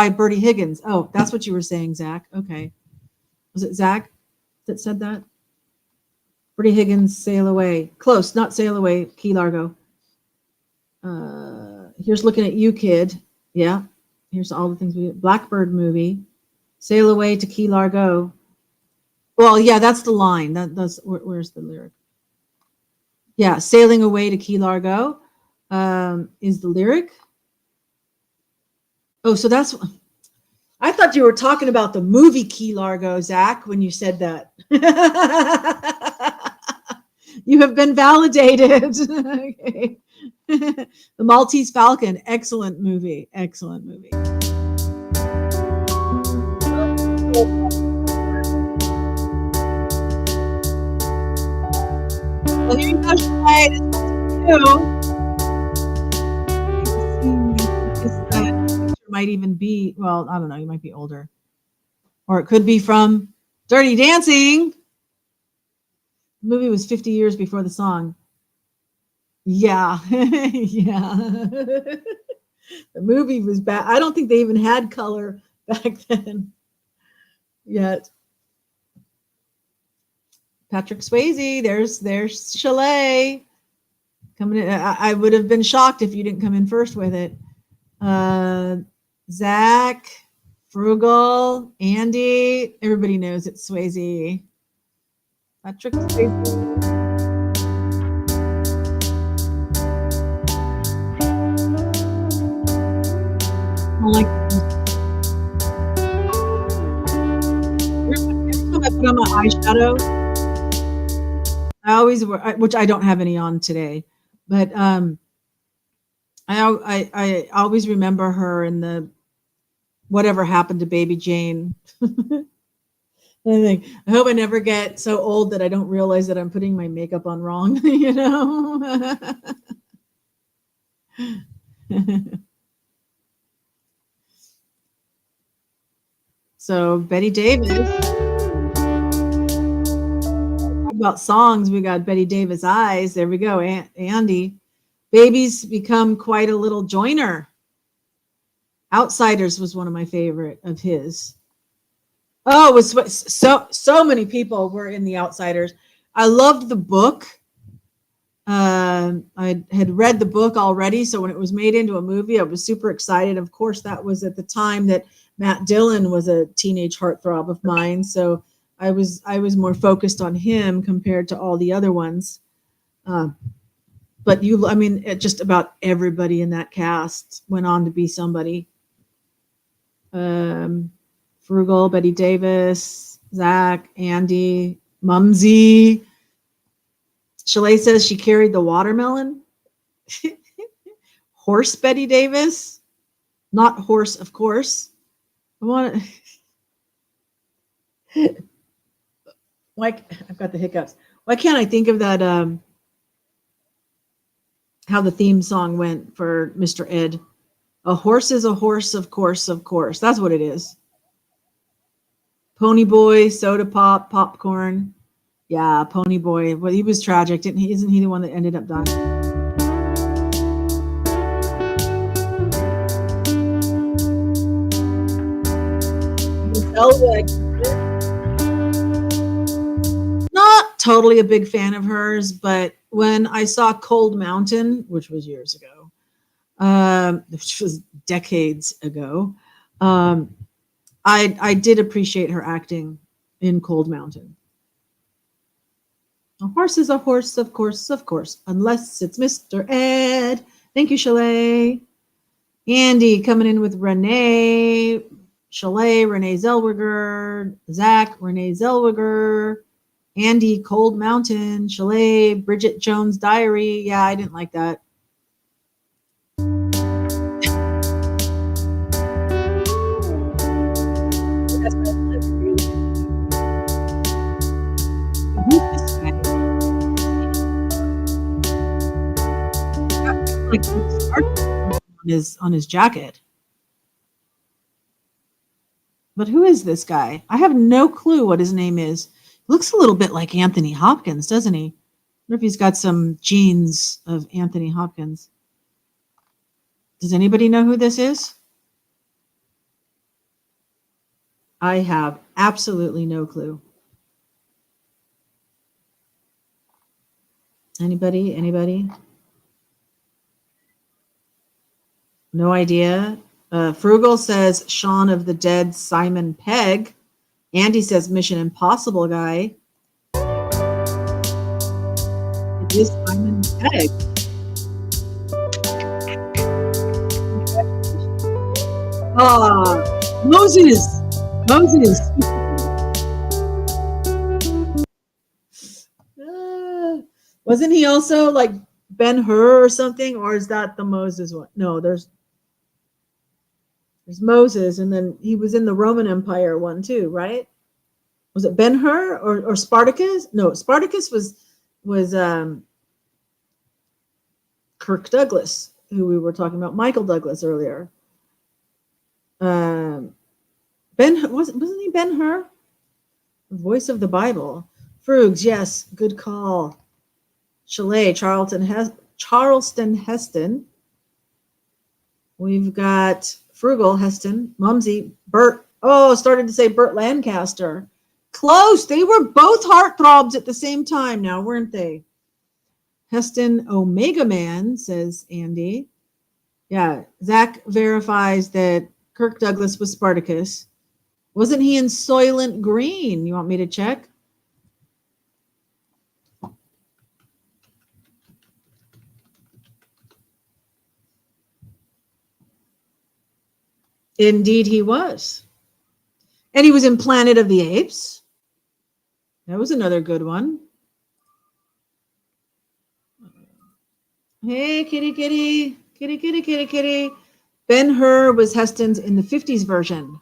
Speaker 1: Bertie Higgins. Oh, that's what you were saying, Zach. Okay. Was it Zach that said that? Bertie Higgins, Sail Away. Close, not Sail Away, Key Largo. Here's Looking at You, Kid. Yeah. Here's all the things we did. Blackbird movie. Sail Away to Key Largo. Well, yeah, that's the line. Where's the lyric? Yeah, Sailing Away to Key Largo is the lyric. Oh, so that's... I thought you were talking about the movie Key Largo, Zach, when you said that. You have been validated. Okay. The Maltese Falcon, excellent movie. Excellent movie. Well, here you go, Sinead. This might even be, well, I don't know, you might be older. Or it could be from Dirty Dancing. The movie was 50 years before the song. Yeah. Yeah. The movie was bad. I don't think they even had color back then yet. Patrick Swayze, there's Chalet coming in. I would have been shocked if you didn't come in first with it. Zach, Frugal, Andy, everybody knows it's Swayze. Patrick Swayze. I like every time I put on my eyeshadow, I always wear, which I don't have any on today, but I always remember her in the Whatever Happened to Baby Jane. I hope I never get so old that I don't realize that I'm putting my makeup on wrong, you know? So Betty Davis. About songs, we got Betty Davis Eyes. There we go, Andy. Baby's become quite a little joiner. Outsiders was one of my favorite of his. Oh, it was so many people were in the Outsiders. I loved the book. I had read the book already, so when it was made into a movie, I was super excited. Of course, that was at the time that Matt Dillon was a teenage heartthrob of mine, so I was more focused on him compared to all the other ones. But just about everybody in that cast went on to be somebody. Frugal, Betty Davis, Zach, Andy, Mumsy. Chalet says she carried the watermelon. Horse Betty Davis. Not horse, of course. I want to... I've got the hiccups. Why can't I think of that, how the theme song went for Mr. Ed? A horse is a horse, of course, of course. That's what it is. Pony Boy, Soda Pop, Popcorn. Yeah, Pony Boy. Well, he was tragic, didn't he? Isn't he the one that ended up dying? Not totally a big fan of hers, but when I saw Cold Mountain, which was years ago, which was decades ago, I did appreciate her acting in Cold Mountain. A horse is a horse, of course, unless it's Mr. Ed. Thank you, Chalet. Andy coming in with Renee. Chalet, Renee Zellweger. Zach, Renee Zellweger. Andy, Cold Mountain. Chalet, Bridget Jones' Diary. Yeah, I didn't like that. Like on his jacket. But who is this guy? I have no clue what his name is. Looks a little bit like Anthony Hopkins, doesn't he? I wonder if he's got some genes of Anthony Hopkins. Does anybody know who this is? I have absolutely no clue. Anybody? No idea. Frugal says Shaun of the Dead, Simon Pegg. Andy says Mission Impossible guy. It is Simon Pegg. Moses. Wasn't he also like Ben-Hur or something? Or is that the Moses one? No, there's Moses, and then he was in the Roman Empire one too, right? Was it Ben-Hur or Spartacus? No, Spartacus was Kirk Douglas, who we were talking about, Michael Douglas earlier. Wasn't he Ben-Hur? Voice of the Bible. Frugs, yes, good call. Chalet, Charleston Heston. We've got Frugal, Heston, Mumsy, Bert. Oh, started to say Burt Lancaster. Close. They were both heartthrobs at the same time now, weren't they? Heston Omega Man, says Andy. Yeah, Zach verifies that Kirk Douglas was Spartacus. Wasn't he in Soylent Green? You want me to check? Indeed he was. And he was in Planet of the Apes. That was another good one. Hey, kitty. Ben-Hur was Heston's in the 50s version.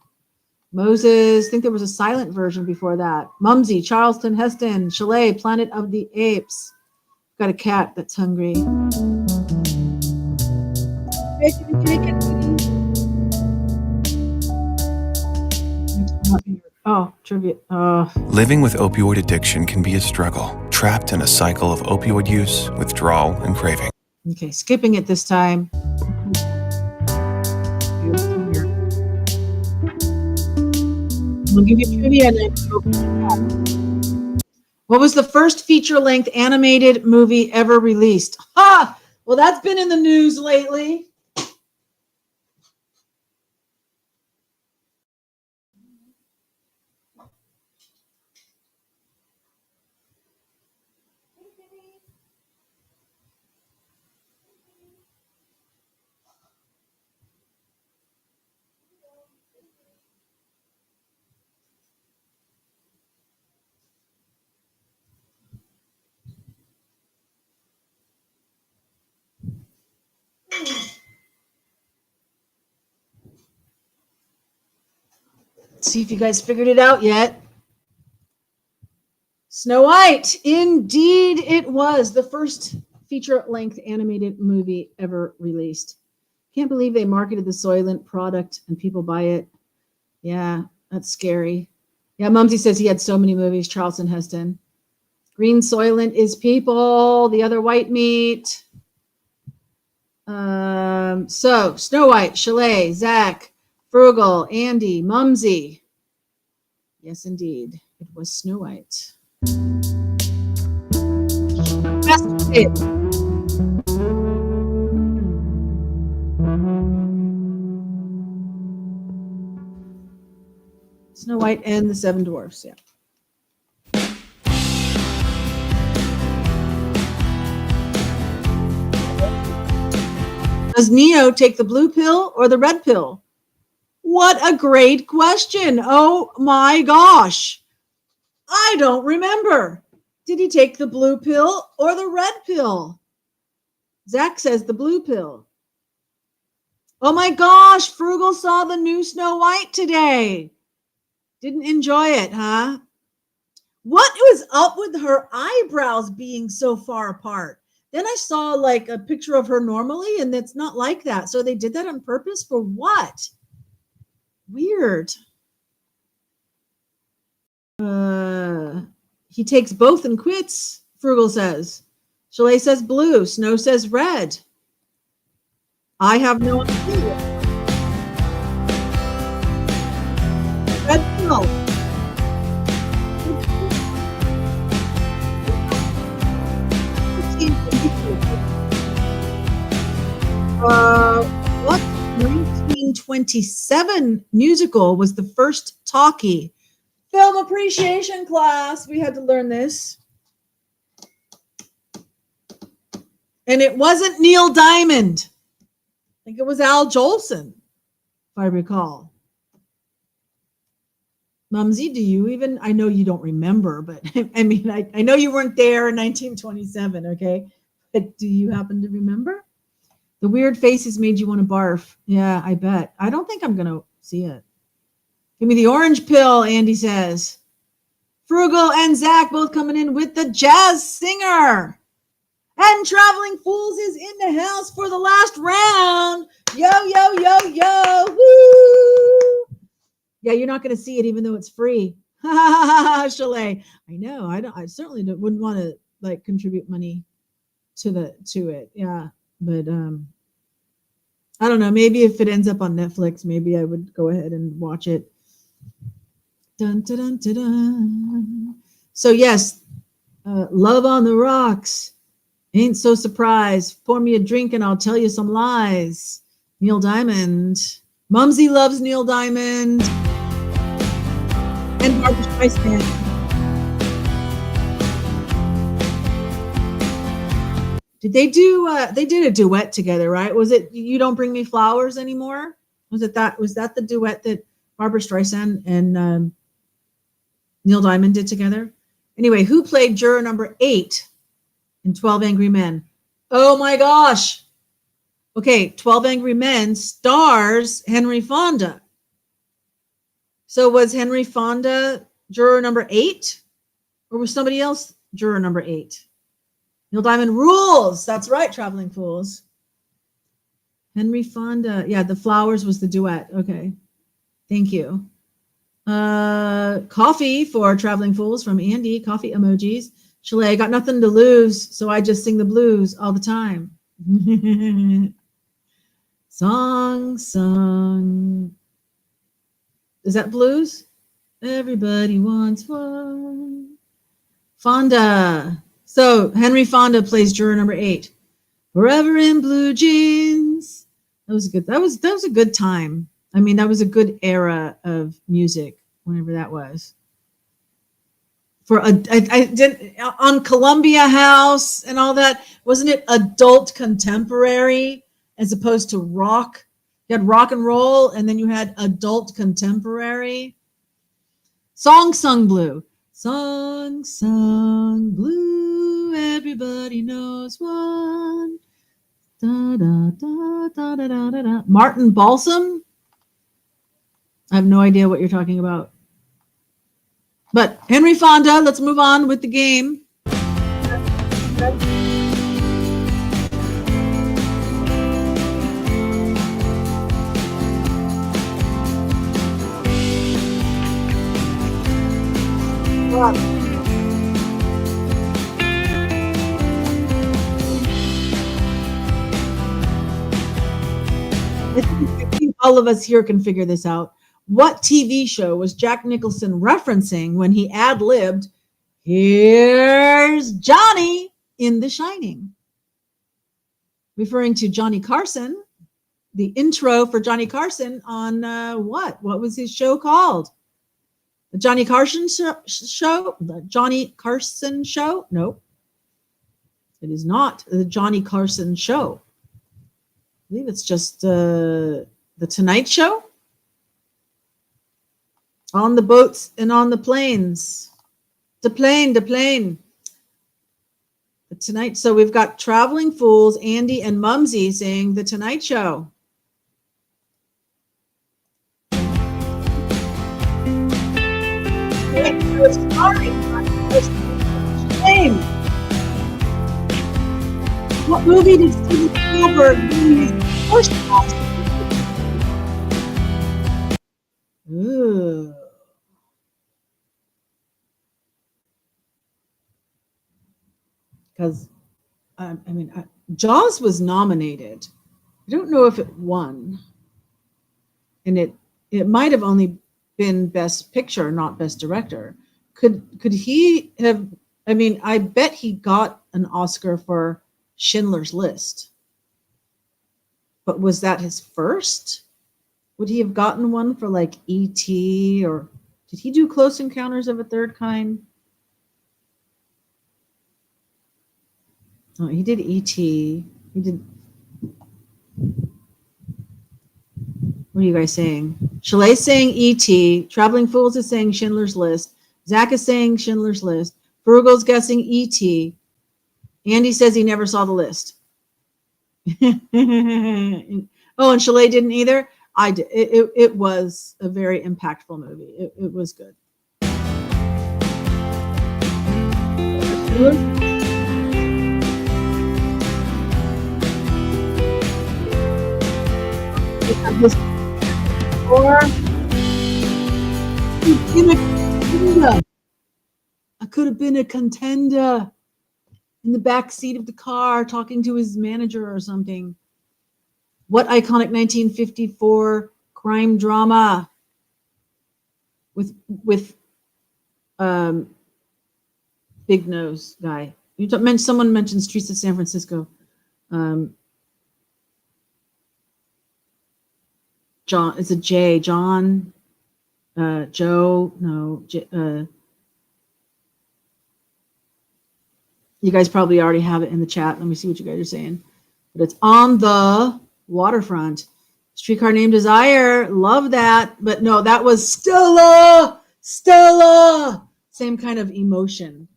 Speaker 1: Moses, I think there was a silent version before that. Mumsy, Charleston Heston, Chalet, Planet of the Apes. Got a cat that's hungry. Hey, kitty. Oh, trivia.
Speaker 4: Living with opioid addiction can be a struggle, trapped in a cycle of opioid use, withdrawal, and craving.
Speaker 1: Okay, skipping it this time. I'll give you trivia then. What was the first feature-length animated movie ever released? Ha! Well, that's been in the news lately. See if you guys figured it out yet. Snow White. Indeed, it was the first feature-length animated movie ever released. Can't believe they marketed the Soylent product and people buy it. Yeah, that's scary. Yeah, Mumsy says he had so many movies. Charleston Heston. Green Soylent is people. The other white meat. So Snow White, Chalet, Zach, Frugal, Andy, Mumsy. Yes, indeed. It was Snow White. Best hit. Snow White and the Seven Dwarfs, yeah. Does Neo take the blue pill or the red pill? What a great question. Oh my gosh. I don't remember. Did he take the blue pill or the red pill? Zach says the blue pill. Oh my gosh, Frugal saw the new Snow White today. Didn't enjoy it, huh? What was up with her eyebrows being so far apart? Then I saw like a picture of her normally, and it's not like that. So they did that on purpose for what? Weird. He takes both and quits, Frugal says. Chalet says blue. Snow says red. I have no idea. Red pill. What 1927 musical was the first talkie? Film appreciation class. We had to learn this. And it wasn't Neil Diamond. I think it was Al Jolson, if I recall. Mumsy, do you even? I know you don't remember, but I mean, I know you weren't there in 1927, okay? But do you happen to remember? The weird faces made you want to barf. Yeah, I bet. I don't think I'm going to see it. Give me the orange pill, Andy says. Frugal and Zach both coming in with the jazz singer. And Traveling Fools is in the house for the last round. Yo, yo, yo, yo. Woo! Yeah, you're not going to see it even though it's free. Chalet. I know. I certainly wouldn't want to like contribute money to it. Yeah. But I don't know. Maybe if it ends up on Netflix, maybe I would go ahead and watch it. Dun, dun, dun, dun, dun. So yes, Love on the Rocks. Ain't so surprised. Pour me a drink and I'll tell you some lies. Neil Diamond. Mumsy loves Neil Diamond. And Barbra Streisand. Did they do? They did a duet together, right? Was it "You Don't Bring Me Flowers Anymore"? Was that the duet that Barbra Streisand and Neil Diamond did together? Anyway, who played juror number 8 in 12 Angry Men? Oh my gosh! Okay, 12 Angry Men stars Henry Fonda. So was Henry Fonda juror number 8, or was somebody else juror number 8? Neil Diamond rules. That's right, Traveling Fools. Henry Fonda. Yeah, The Flowers was the duet. Okay. Thank you. Coffee for Traveling Fools from Andy. Coffee emojis. Chalet, got nothing to lose, so I just sing the blues all the time. Song. Is that blues? Everybody wants one. Fonda. So Henry Fonda plays juror number 8. Forever in Blue Jeans. That was good. That was a good time. I mean, that was a good era of music, whenever that was. I did on Columbia House and all that. Wasn't it adult contemporary as opposed to rock? You had rock and roll, and then you had adult contemporary. Song sung blue. Song sung blue. Everybody knows one. Da, da, da, da, da, da, da, da. Martin Balsam. I have no idea what you're talking about. But Henry Fonda, let's move on with the game. I think all of us here can figure this out. What TV show was Jack Nicholson referencing when he ad-libbed, "Here's Johnny" in The Shining? Referring to Johnny Carson, the intro for Johnny Carson on what? What was his show called? The Johnny Carson show? The Johnny Carson show? Nope. It is not the Johnny Carson show. I believe it's just the Tonight Show. On the boats and on the planes. The plane. The Tonight. So we've got Traveling Fools, Andy and Mumsy saying The Tonight Show. What movie did Steven Spielberg win his first Oscar? Ooh. Because, Jaws was nominated. I don't know if it won. And it might have only been Best Picture, not Best Director. Could he have, I bet he got an Oscar for Schindler's List. But was that his first? Would he have gotten one for like E.T. or did he do Close Encounters of a Third Kind? Oh, he did E.T. He did. What are you guys saying? Chalet's saying E.T. Traveling Fools is saying Schindler's List. Zach is saying Schindler's List. Frugal's guessing E.T. Andy says he never saw the list. Oh, and Chalet didn't either. I did. It was a very impactful movie. It was good. I could have been a contender in the back seat of the car talking to his manager or something. What iconic 1954 crime drama with big nose guy? Someone mentioned Streets of San Francisco. John, it's a J. John, Joe. No, you guys probably already have it in the chat. Let me see what you guys are saying. But it's On the Waterfront. Streetcar Named Desire. Love that. But no, that was Stella. Stella. Same kind of emotion.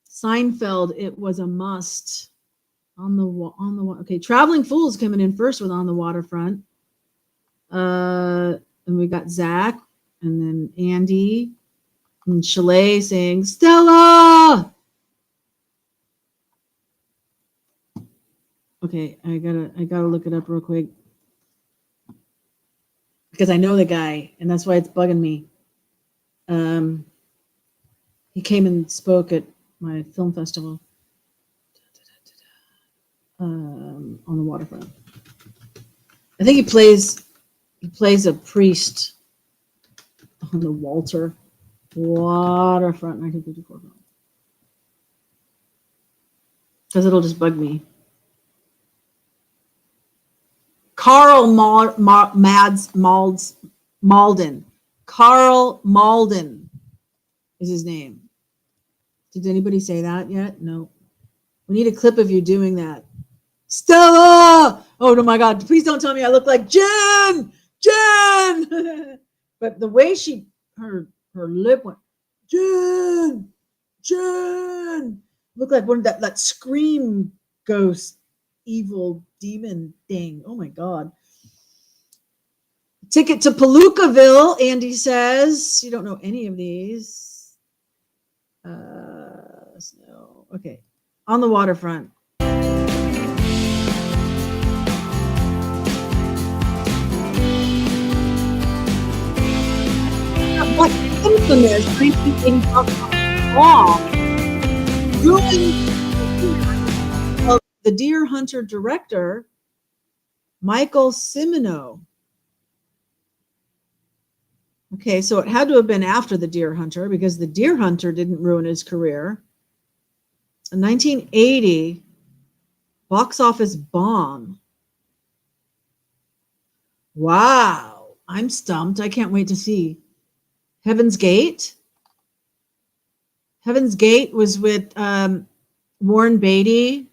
Speaker 1: Seinfeld. It was a must. Okay, Traveling Fools coming in first with On the Waterfront. And we got Zach, and then Andy, and Chalet saying Stella. Okay, I gotta look it up real quick because I know the guy, and that's why it's bugging me. He came and spoke at my film festival on the waterfront. I think he plays a priest on the waterfront 1954 film. Because it'll just bug me. Carl Malden. Carl Malden is his name. Did anybody say that yet? No. We need a clip of you doing that. Stella! Oh, no, my God. Please don't tell me I look like Jen! Jen! But the way her lip went, Jen! Jen! Looked like one of that scream ghost evil demon thing. Oh, my God. Ticket to Palookaville, Andy says. You don't know any of these. No. Okay. On the waterfront. What infamous 1985 law ruined of the Deer Hunter director Michael Cimino. Okay, so it had to have been after the Deer Hunter because the Deer Hunter didn't ruin his career. A 1980 box office bomb. Wow, I'm stumped. I can't wait to see. Heaven's Gate. Heaven's Gate was with Warren Beatty.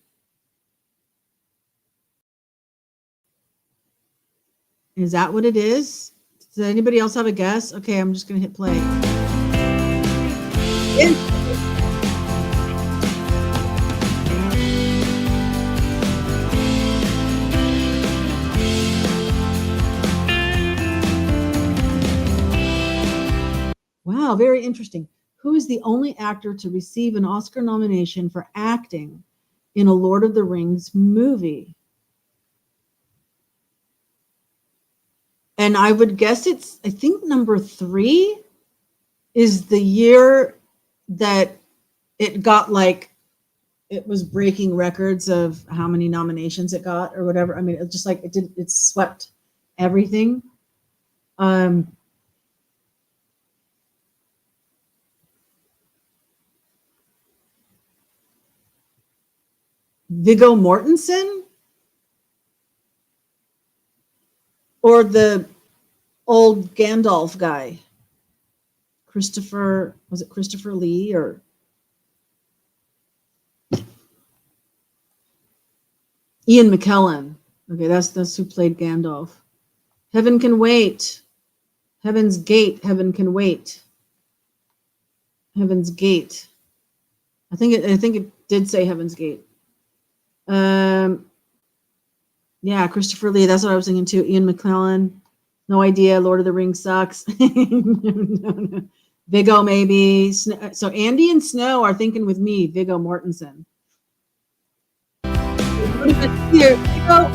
Speaker 1: Is that what it is? Does anybody else have a guess? Okay, I'm just going to hit play. Wow, very interesting. Who is the only actor to receive an Oscar nomination for acting in a Lord of the Rings movie? And I would guess I think number 3 is the year that it got like, it was breaking records of how many nominations it got or whatever. I mean, it just like, it swept everything. Viggo Mortensen or the old Gandalf guy? Was it Christopher Lee or? Ian McKellen. Okay, that's who played Gandalf. Heaven Can Wait. Heaven's Gate. Heaven Can Wait. Heaven's Gate. I think it did say Heaven's Gate. Yeah, Christopher Lee. That's what I was thinking too. Ian McKellen. No idea. Lord of the Rings sucks. No. Viggo maybe. So Andy and Snow are thinking with me. Viggo Mortensen. Here, Viggo.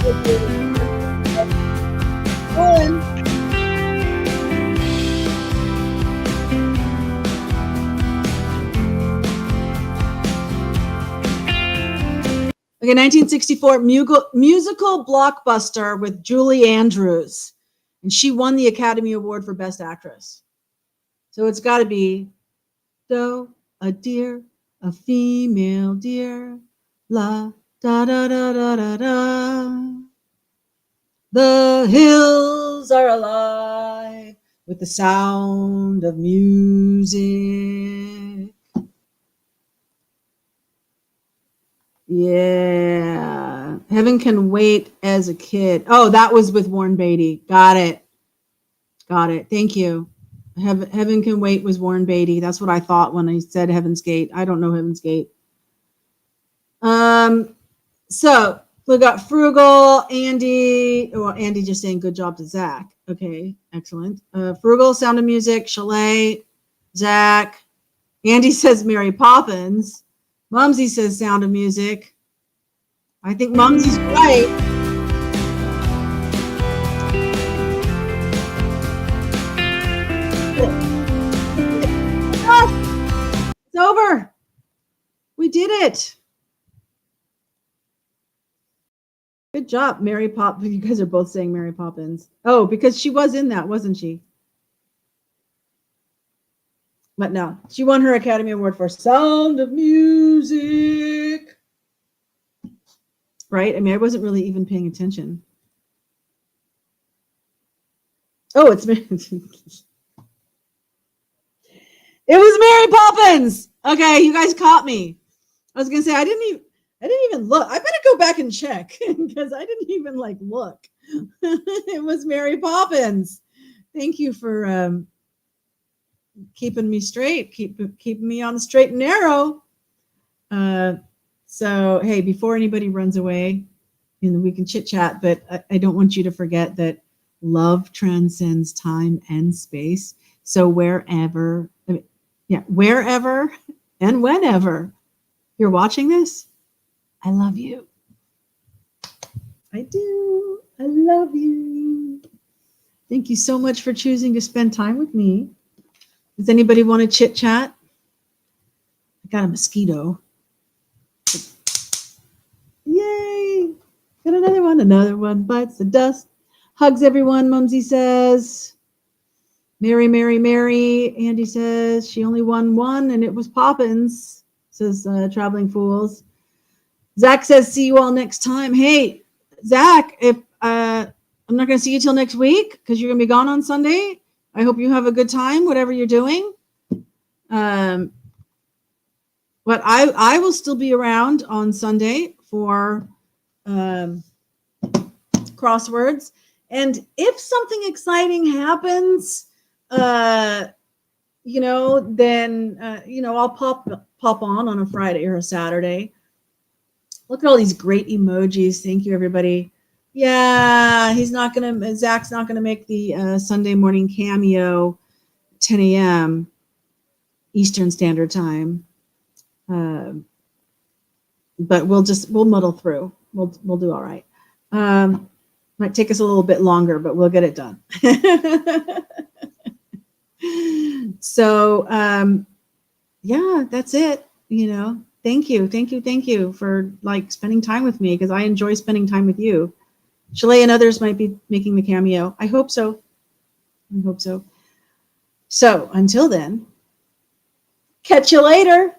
Speaker 1: Okay, 1964 musical blockbuster with Julie Andrews, and she won the Academy Award for Best Actress. So it's got to be doe, a deer, a female deer, la da da da da da da. The hills are alive with the sound of music. Yeah. Heaven Can Wait as a kid. Oh, that was with Warren Beatty. Got it. Thank you. Heaven Can Wait was Warren Beatty. That's what I thought when I said Heaven's Gate. I don't know Heaven's Gate. So we got Frugal, Andy. Well, Andy just saying good job to Zach. Okay, excellent. Frugal, Sound of Music, Chalet, Zach. Andy says Mary Poppins. Mumsy says Sound of Music. I think Mumsy's right. It's over. We did it. Good job, Mary Poppins. You guys are both saying Mary Poppins. Oh, because she was in that, wasn't she? But no, she won her Academy Award for Sound of Music. Right? I mean, I wasn't really even paying attention. Oh, it's Mary. It was Mary Poppins. Okay, you guys caught me. I was gonna say I didn't even look. I better go back and check because I didn't even look. It was Mary Poppins. Thank you for keeping me straight, keeping me on the straight and narrow. So hey, before anybody runs away, we can chit chat, but I don't want you to forget that love transcends time and space. So wherever and whenever you're watching this, I love you. I do. I love you. Thank you so much for choosing to spend time with me. Does anybody want to chit chat? I got a mosquito. Yay! Got another one. Another one bites the dust. Hugs everyone, Mumsy says. Mary, Mary, Mary. Andy says she only won one and it was Poppins, says Traveling Fools. Zach says, see you all next time. Hey, Zach, if I'm not going to see you till next week because you're going to be gone on Sunday. I hope you have a good time, whatever you're doing. But I will still be around on Sunday for crosswords. And if something exciting happens, then I'll pop on a Friday or a Saturday. Look at all these great emojis. Thank you, everybody. Yeah, Zach's not gonna make the Sunday morning cameo 10 a.m. Eastern Standard Time. but we'll muddle through. We'll do all right. Might take us a little bit longer, but we'll get it done. So yeah, that's it. Thank you for like spending time with me, because I enjoy spending time with you. Chalet and others might be making the cameo. I hope so. So until then, catch you later.